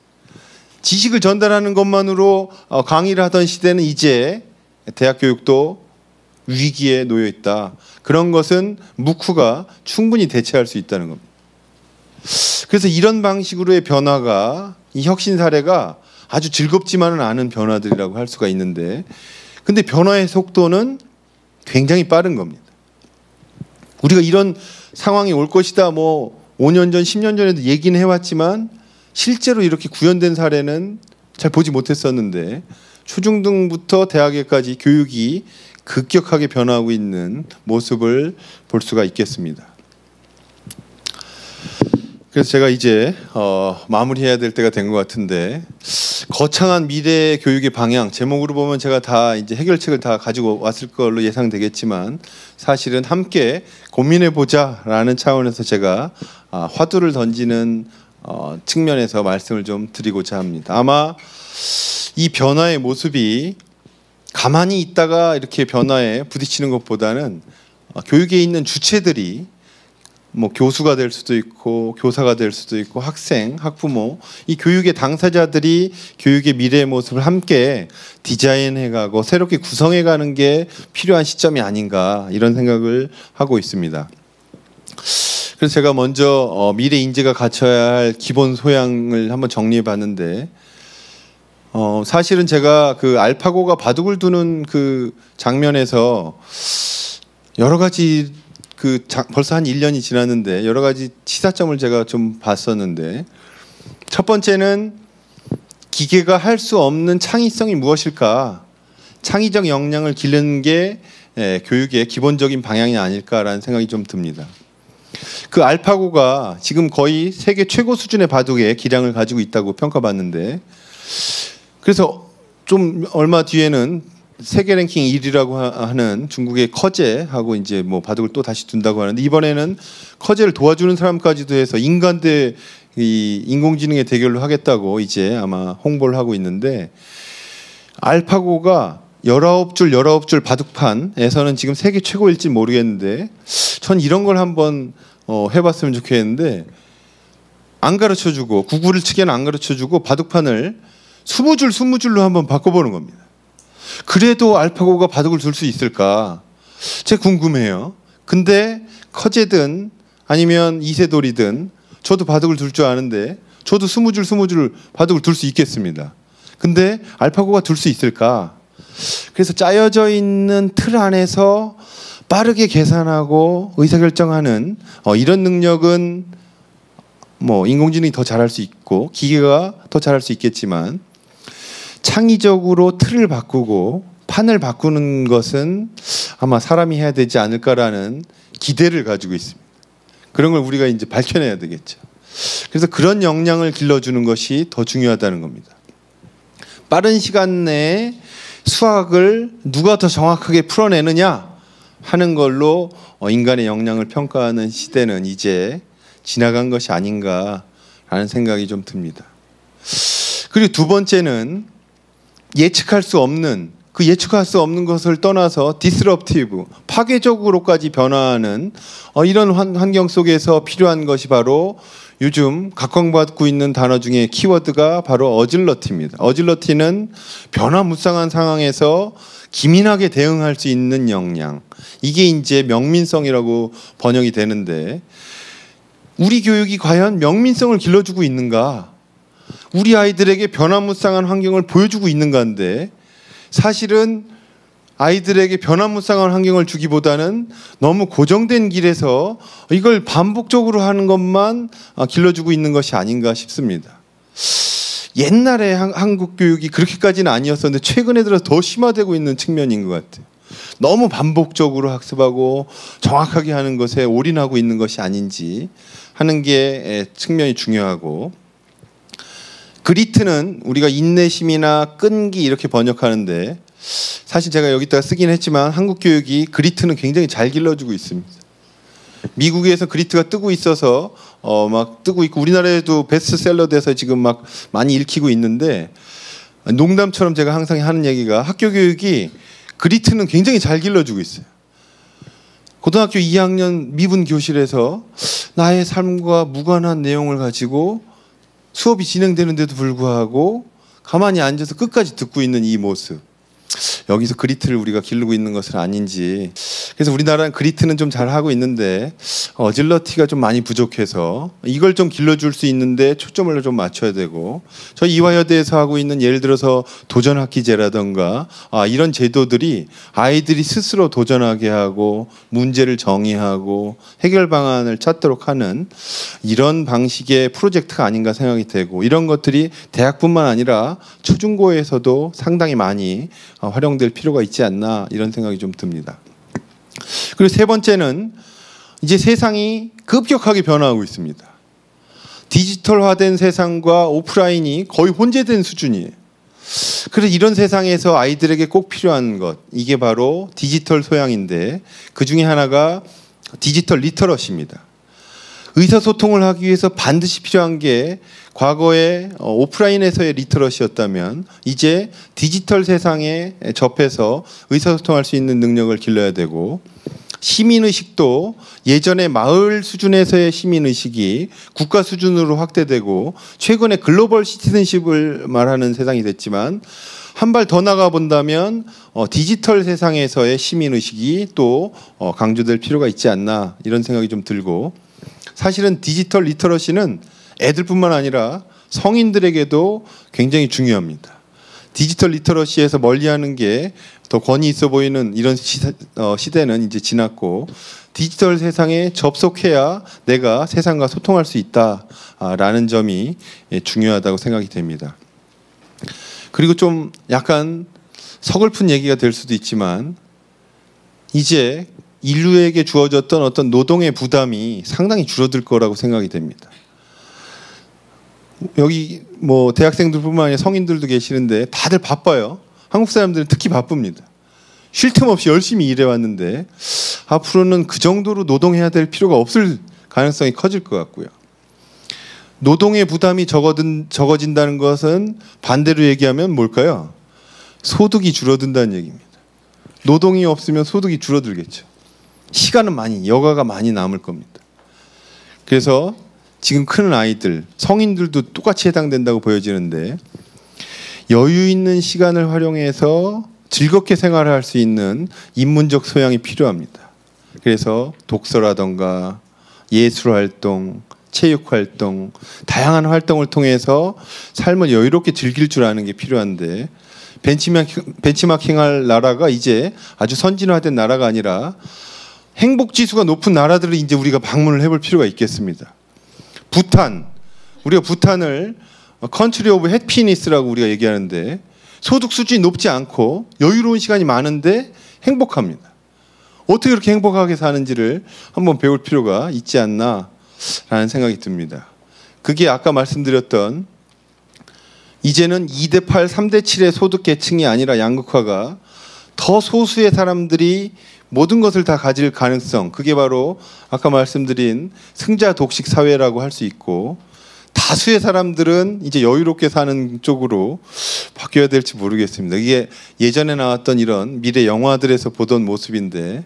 지식을 전달하는 것만으로 강의를 하던 시대는 이제 대학 교육도 위기에 놓여 있다. 그런 것은 무크가 충분히 대체할 수 있다는 겁니다. 그래서 이런 방식으로의 변화가, 이 혁신 사례가 아주 즐겁지만은 않은 변화들이라고 할 수가 있는데, 근데 변화의 속도는 굉장히 빠른 겁니다. 우리가 이런 상황이 올 것이다, 뭐 5년 전, 10년 전에도 얘기는 해왔지만 실제로 이렇게 구현된 사례는 잘 보지 못했었는데, 초중등부터 대학에까지 교육이 급격하게 변화하고 있는 모습을 볼 수가 있겠습니다. 그래서 제가 이제 마무리해야 될 때가 된 것 같은데, 거창한 미래 교육의 방향, 제목으로 보면 제가 다 이제 해결책을 다 가지고 왔을 걸로 예상되겠지만, 사실은 함께 고민해 보자라는 차원에서 제가 화두를 던지는 측면에서 말씀을 좀 드리고자 합니다. 아마 이 변화의 모습이 가만히 있다가 이렇게 변화에 부딪히는 것보다는 교육에 있는 주체들이, 뭐 교수가 될 수도 있고 교사가 될 수도 있고 학생, 학부모, 이 교육의 당사자들이 교육의 미래의 모습을 함께 디자인해가고 새롭게 구성해가는 게 필요한 시점이 아닌가, 이런 생각을 하고 있습니다. 그래서 제가 먼저 미래 인재가 갖춰야 할 기본 소양을 한번 정리해 봤는데, 사실은 제가 그 알파고가 바둑을 두는 그 장면에서 여러 가지 벌써 한 1년이 지났는데 여러 가지 시사점을 제가 좀 봤었는데, 첫 번째는 기계가 할 수 없는 창의성이 무엇일까? 창의적 역량을 기르는 게 교육의 기본적인 방향이 아닐까라는 생각이 좀 듭니다. 그 알파고가 지금 거의 세계 최고 수준의 바둑의 기량을 가지고 있다고 평가받는데, 그래서 좀 얼마 뒤에는 세계 랭킹 1위라고 하는 중국의 커제하고 이제 뭐 바둑을 또 다시 둔다고 하는데, 이번에는 커제를 도와주는 사람까지도 해서 인간 대 이 인공지능의 대결로 하겠다고 이제 아마 홍보를 하고 있는데, 알파고가 19줄 바둑판에서는 지금 세계 최고일지 모르겠는데, 전 이런 걸 한번 해봤으면 좋겠는데, 안 가르쳐주고 구구를 치게는 안 가르쳐주고 바둑판을 20줄로 한번 바꿔보는 겁니다. 그래도 알파고가 바둑을 둘 수 있을까? 제가 궁금해요. 근데 커제든 아니면 이세돌이든 저도 바둑을 둘 줄 아는데 저도 20줄 바둑을 둘 수 있겠습니다. 근데 알파고가 둘 수 있을까? 그래서 짜여져 있는 틀 안에서 빠르게 계산하고 의사결정하는 이런 능력은 뭐 인공지능이 더 잘할 수 있고 기계가 더 잘할 수 있겠지만, 창의적으로 틀을 바꾸고 판을 바꾸는 것은 아마 사람이 해야 되지 않을까라는 기대를 가지고 있습니다. 그런 걸 우리가 이제 밝혀내야 되겠죠. 그래서 그런 역량을 길러주는 것이 더 중요하다는 겁니다. 빠른 시간 내에 수학을 누가 더 정확하게 풀어내느냐 하는 걸로 인간의 역량을 평가하는 시대는 이제 지나간 것이 아닌가라는 생각이 좀 듭니다. 그리고 두 번째는 예측할 수 없는 것을 떠나서 디스럽티브, 파괴적으로까지 변화하는 이런 환경 속에서 필요한 것이 바로 요즘 각광받고 있는 단어 중에 키워드가 바로 어질러티입니다. 어질러티는 변화무쌍한 상황에서 기민하게 대응할 수 있는 역량, 이게 이제 명민성이라고 번역이 되는데, 우리 교육이 과연 명민성을 길러주고 있는가? 우리 아이들에게 변화무쌍한 환경을 보여주고 있는가인데, 사실은 아이들에게 변화무쌍한 환경을 주기보다는 너무 고정된 길에서 이걸 반복적으로 하는 것만 길러주고 있는 것이 아닌가 싶습니다. 옛날에 한국 교육이 그렇게까지는 아니었었는데 최근에 들어서 더 심화되고 있는 측면인 것 같아요. 너무 반복적으로 학습하고 정확하게 하는 것에 올인하고 있는 것이 아닌지 하는 게 측면이 중요하고, 그리트는 우리가 인내심이나 끈기 이렇게 번역하는데, 사실 제가 여기다가 쓰긴 했지만 한국 교육이 그리트는 굉장히 잘 길러주고 있습니다. 미국에서 그리트가 뜨고 있어서 막 뜨고 있고, 우리나라에도 베스트셀러 돼서 지금 막 많이 읽히고 있는데, 농담처럼 제가 항상 하는 얘기가 학교 교육이 그리트는 굉장히 잘 길러주고 있어요. 고등학교 2학년 미분 교실에서 나의 삶과 무관한 내용을 가지고 수업이 진행되는데도 불구하고 가만히 앉아서 끝까지 듣고 있는 이 모습, 여기서 그리트를 우리가 기르고 있는 것은 아닌지. 그래서 우리나라는 그리트는 좀 잘하고 있는데 어질러티가 좀 많이 부족해서 이걸 좀 길러줄 수 있는데 초점을 좀 맞춰야 되고, 저희 이화여대에서 하고 있는 예를 들어서 도전학기제라든가 이런 제도들이 아이들이 스스로 도전하게 하고 문제를 정의하고 해결 방안을 찾도록 하는 이런 방식의 프로젝트가 아닌가 생각이 되고, 이런 것들이 대학뿐만 아니라 초중고에서도 상당히 많이 활용될 필요가 있지 않나, 이런 생각이 좀 듭니다. 그리고 세 번째는 이제 세상이 급격하게 변화하고 있습니다. 디지털화된 세상과 오프라인이 거의 혼재된 수준이에요. 그래서 이런 세상에서 아이들에게 꼭 필요한 것, 이게 바로 디지털 소양인데, 그 중에 하나가 디지털 리터러시입니다. 의사소통을 하기 위해서 반드시 필요한 게 과거에 오프라인에서의 리터러시였다면, 이제 디지털 세상에 접해서 의사소통할 수 있는 능력을 길러야 되고, 시민의식도 예전에 마을 수준에서의 시민의식이 국가 수준으로 확대되고 최근에 글로벌 시티즌십을 말하는 세상이 됐지만, 한 발 더 나가 본다면 디지털 세상에서의 시민의식이 또 강조될 필요가 있지 않나, 이런 생각이 좀 들고, 사실은 디지털 리터러시는 애들뿐만 아니라 성인들에게도 굉장히 중요합니다. 디지털 리터러시에서 멀리하는 게 더 권위 있어 보이는 이런 시대는 이제 지났고, 디지털 세상에 접속해야 내가 세상과 소통할 수 있다라는 점이 중요하다고 생각이 됩니다. 그리고 좀 약간 서글픈 얘기가 될 수도 있지만, 이제 인류에게 주어졌던 어떤 노동의 부담이 상당히 줄어들 거라고 생각이 됩니다. 여기 뭐 대학생들뿐만 아니라 성인들도 계시는데 다들 바빠요. 한국 사람들은 특히 바쁩니다. 쉴 틈 없이 열심히 일해왔는데 앞으로는 그 정도로 노동해야 될 필요가 없을 가능성이 커질 것 같고요. 노동의 부담이 적어진다는 것은 반대로 얘기하면 뭘까요? 소득이 줄어든다는 얘기입니다. 노동이 없으면 소득이 줄어들겠죠. 시간은 여가가 많이 남을 겁니다. 그래서 지금 크는 아이들, 성인들도 똑같이 해당된다고 보여지는데, 여유 있는 시간을 활용해서 즐겁게 생활을 할 수 있는 인문적 소양이 필요합니다. 그래서 독서라던가 예술활동, 체육활동, 다양한 활동을 통해서 삶을 여유롭게 즐길 줄 아는 게 필요한데, 벤치마킹할 나라가 이제 아주 선진화된 나라가 아니라 행복지수가 높은 나라들을 이제 우리가 방문을 해볼 필요가 있겠습니다. 부탄, 우리가 부탄을 컨트리 오브 해피니스라고 우리가 얘기하는데, 소득 수준이 높지 않고 여유로운 시간이 많은데 행복합니다. 어떻게 그렇게 행복하게 사는지를 한번 배울 필요가 있지 않나라는 생각이 듭니다. 그게 아까 말씀드렸던 이제는 2대8, 3대7의 소득 계층이 아니라 양극화가 더 소수의 사람들이 모든 것을 다 가질 가능성, 그게 바로 아까 말씀드린 승자 독식 사회라고 할 수 있고, 다수의 사람들은 이제 여유롭게 사는 쪽으로 바뀌어야 될지 모르겠습니다. 이게 예전에 나왔던 이런 미래 영화들에서 보던 모습인데,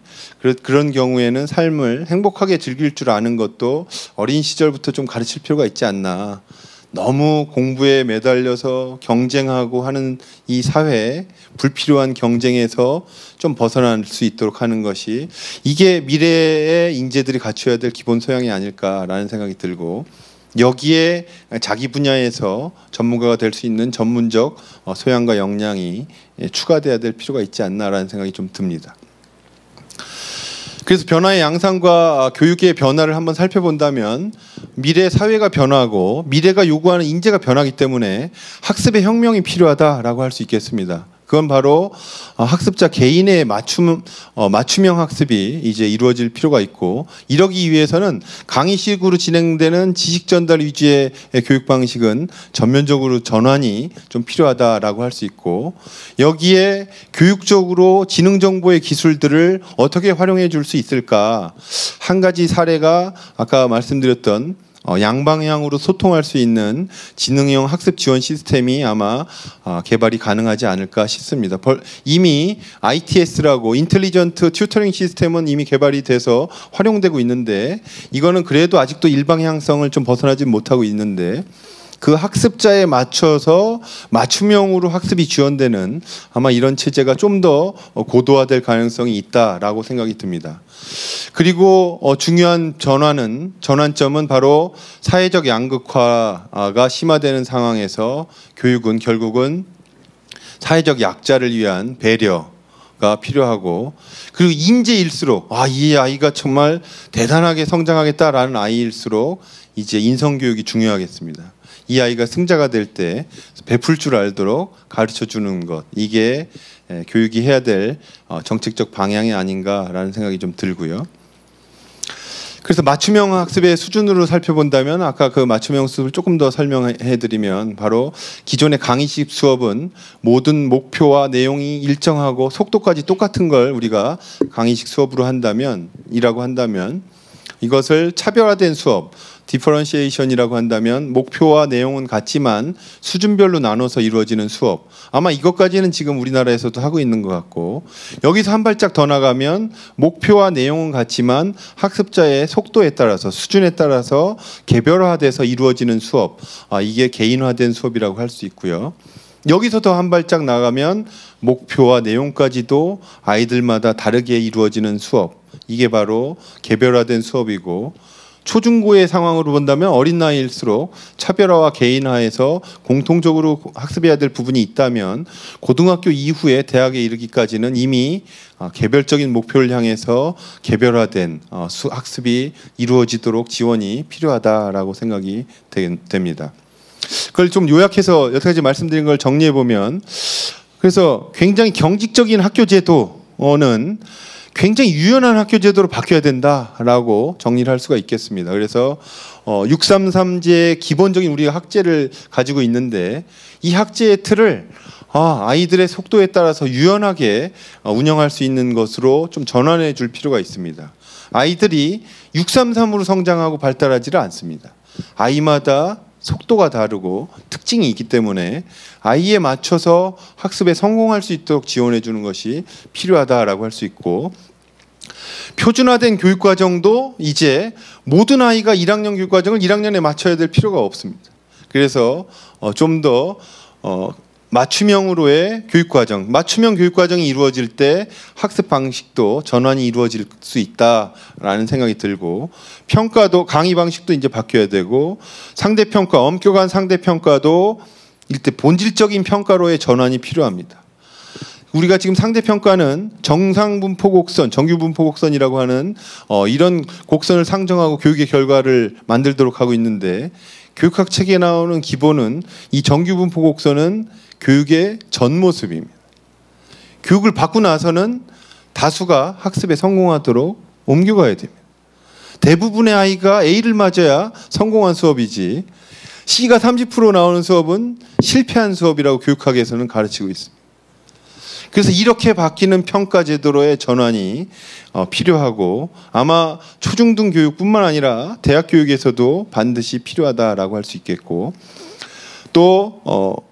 그런 경우에는 삶을 행복하게 즐길 줄 아는 것도 어린 시절부터 좀 가르칠 필요가 있지 않나. 너무 공부에 매달려서 경쟁하고 하는 이 사회에 불필요한 경쟁에서 좀 벗어날 수 있도록 하는 것이, 이게 미래의 인재들이 갖춰야 될 기본 소양이 아닐까라는 생각이 들고, 여기에 자기 분야에서 전문가가 될 수 있는 전문적 소양과 역량이 추가돼야 될 필요가 있지 않나라는 생각이 좀 듭니다. 그래서 변화의 양상과 교육의 변화를 한번 살펴본다면, 미래 사회가 변화하고 미래가 요구하는 인재가 변하기 때문에 학습의 혁명이 필요하다라고 할 수 있겠습니다. 그건 바로 학습자 개인의 맞춤형 학습이 이제 이루어질 필요가 있고, 이러기 위해서는 강의식으로 진행되는 지식 전달 위주의 교육 방식은 전면적으로 전환이 좀 필요하다라고 할 수 있고, 여기에 교육적으로 지능 정보의 기술들을 어떻게 활용해 줄 수 있을까, 한 가지 사례가 아까 말씀드렸던 양방향으로 소통할 수 있는 지능형 학습 지원 시스템이 아마 개발이 가능하지 않을까 싶습니다. 이미 ITS라고 인텔리전트 튜터링 시스템은 이미 개발이 돼서 활용되고 있는데, 이거는 그래도 아직도 일방향성을 좀 벗어나지 못하고 있는데, 그 학습자에 맞춰서 맞춤형으로 학습이 지원되는 아마 이런 체제가 좀 더 고도화될 가능성이 있다라고 생각이 듭니다. 그리고 중요한 전환점은 바로 사회적 양극화가 심화되는 상황에서 교육은 결국은 사회적 약자를 위한 배려가 필요하고, 그리고 인재일수록 이 아이가 정말 대단하게 성장하겠다라는 아이일수록 이제 인성교육이 중요하겠습니다. 이 아이가 승자가 될 때 베풀 줄 알도록 가르쳐주는 것, 이게 교육이 해야 될 정책적 방향이 아닌가라는 생각이 좀 들고요. 그래서 맞춤형 학습의 수준으로 살펴본다면, 아까 그 맞춤형 수업을 조금 더 설명해드리면, 바로 기존의 강의식 수업은 모든 목표와 내용이 일정하고 속도까지 똑같은 걸 우리가 강의식 수업으로 한다면, 이것을 차별화된 수업, 디퍼런시에이션이라고 한다면 목표와 내용은 같지만 수준별로 나눠서 이루어지는 수업, 아마 이것까지는 지금 우리나라에서도 하고 있는 것 같고, 여기서 한 발짝 더 나가면 목표와 내용은 같지만 학습자의 속도에 따라서, 수준에 따라서 개별화돼서 이루어지는 수업, 이게 개인화된 수업이라고 할 수 있고요. 여기서 더 한 발짝 나가면 목표와 내용까지도 아이들마다 다르게 이루어지는 수업, 이게 바로 개별화된 수업이고, 초중고의 상황으로 본다면 어린 나이일수록 차별화와 개인화해서 공통적으로 학습해야 될 부분이 있다면 고등학교 이후에 대학에 이르기까지는 이미 개별적인 목표를 향해서 개별화된 학습이 이루어지도록 지원이 필요하다라고 생각이 됩니다. 그걸 좀 요약해서 여태까지 말씀드린 걸 정리해 보면, 그래서 굉장히 경직적인 학교 제도는 굉장히 유연한 학교 제도로 바뀌어야 된다라고 정리를 할 수가 있겠습니다. 그래서 633제 기본적인 우리가 학제를 가지고 있는데, 이 학제의 틀을 아이들의 속도에 따라서 유연하게 운영할 수 있는 것으로 좀 전환해 줄 필요가 있습니다. 아이들이 633으로 성장하고 발달하지를 않습니다. 아이마다 속도가 다르고 특징이 있기 때문에 아이에 맞춰서 학습에 성공할 수 있도록 지원해 주는 것이 필요하다라고 할 수 있고, 표준화된 교육과정도 이제 모든 아이가 1학년 교육과정을 1학년에 맞춰야 될 필요가 없습니다. 그래서 좀 더 맞춤형으로의 교육과정, 맞춤형 교육과정이 이루어질 때 학습 방식도 전환이 이루어질 수 있다라는 생각이 들고, 평가도 강의 방식도 이제 바뀌어야 되고, 상대평가, 엄격한 상대평가도 일대 본질적인 평가로의 전환이 필요합니다. 우리가 지금 상대평가는 정상분포 곡선, 정규분포 곡선이라고 하는 이런 곡선을 상정하고 교육의 결과를 만들도록 하고 있는데, 교육학 책에 나오는 기본은 이 정규분포 곡선은 교육의 전 모습입니다. 교육을 받고 나서는 다수가 학습에 성공하도록 옮겨가야 됩니다. 대부분의 아이가 A를 맞아야 성공한 수업이지, C가 30% 나오는 수업은 실패한 수업이라고 교육학에서는 가르치고 있습니다. 그래서 이렇게 바뀌는 평가 제도로의 전환이 필요하고, 아마 초중등 교육뿐만 아니라 대학 교육에서도 반드시 필요하다라고 할 수 있겠고, 또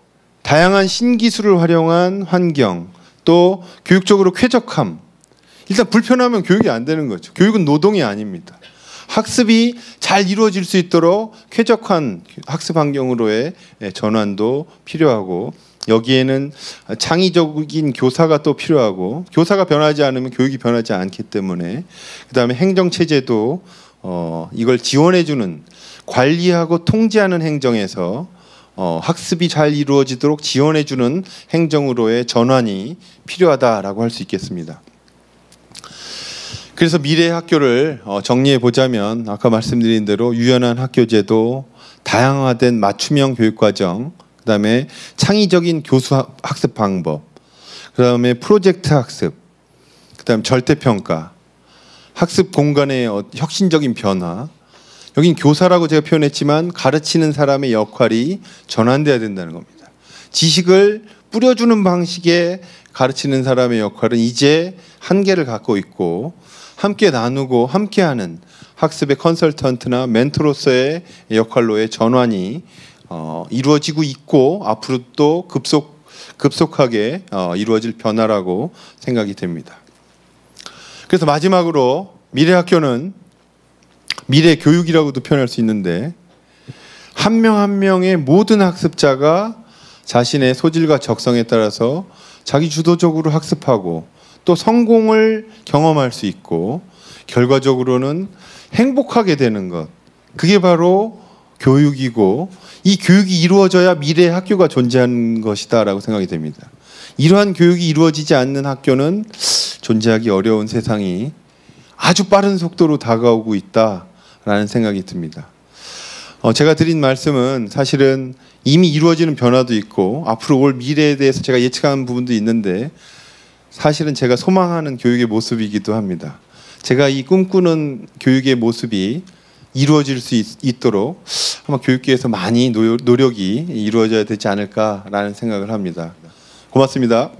다양한 신기술을 활용한 환경, 또 교육적으로 쾌적함. 일단 불편하면 교육이 안 되는 거죠. 교육은 노동이 아닙니다. 학습이 잘 이루어질 수 있도록 쾌적한 학습 환경으로의 전환도 필요하고, 여기에는 창의적인 교사가 또 필요하고, 교사가 변하지 않으면 교육이 변하지 않기 때문에, 그다음에 행정체제도 이걸 지원해주는, 관리하고 통제하는 행정에서 학습이 잘 이루어지도록 지원해주는 행정으로의 전환이 필요하다라고 할 수 있겠습니다. 그래서 미래의 학교를 정리해 보자면, 아까 말씀드린 대로 유연한 학교제도, 다양화된 맞춤형 교육과정, 그다음에 창의적인 교수 학습 방법, 그다음에 프로젝트 학습, 그다음 절대평가, 학습 공간의 혁신적인 변화. 여긴 교사라고 제가 표현했지만 가르치는 사람의 역할이 전환돼야 된다는 겁니다. 지식을 뿌려주는 방식의 가르치는 사람의 역할은 이제 한계를 갖고 있고, 함께 나누고 함께하는 학습의 컨설턴트나 멘토로서의 역할로의 전환이 이루어지고 있고, 앞으로 또 급속하게 이루어질 변화라고 생각이 됩니다. 그래서 마지막으로 미래 학교는 미래 교육이라고도 표현할 수 있는데, 한 명 한 명의 모든 학습자가 자신의 소질과 적성에 따라서 자기 주도적으로 학습하고 또 성공을 경험할 수 있고, 결과적으로는 행복하게 되는 것, 그게 바로 교육이고, 이 교육이 이루어져야 미래의 학교가 존재하는 것이다 라고 생각이 됩니다. 이러한 교육이 이루어지지 않는 학교는 존재하기 어려운 세상이 아주 빠른 속도로 다가오고 있다라는 생각이 듭니다. 제가 드린 말씀은 사실은 이미 이루어지는 변화도 있고 앞으로 올 미래에 대해서 제가 예측하는 부분도 있는데, 사실은 제가 소망하는 교육의 모습이기도 합니다. 제가 이 꿈꾸는 교육의 모습이 이루어질 수 있도록 아마 교육계에서 많이 노력이 이루어져야 되지 않을까라는 생각을 합니다. 고맙습니다.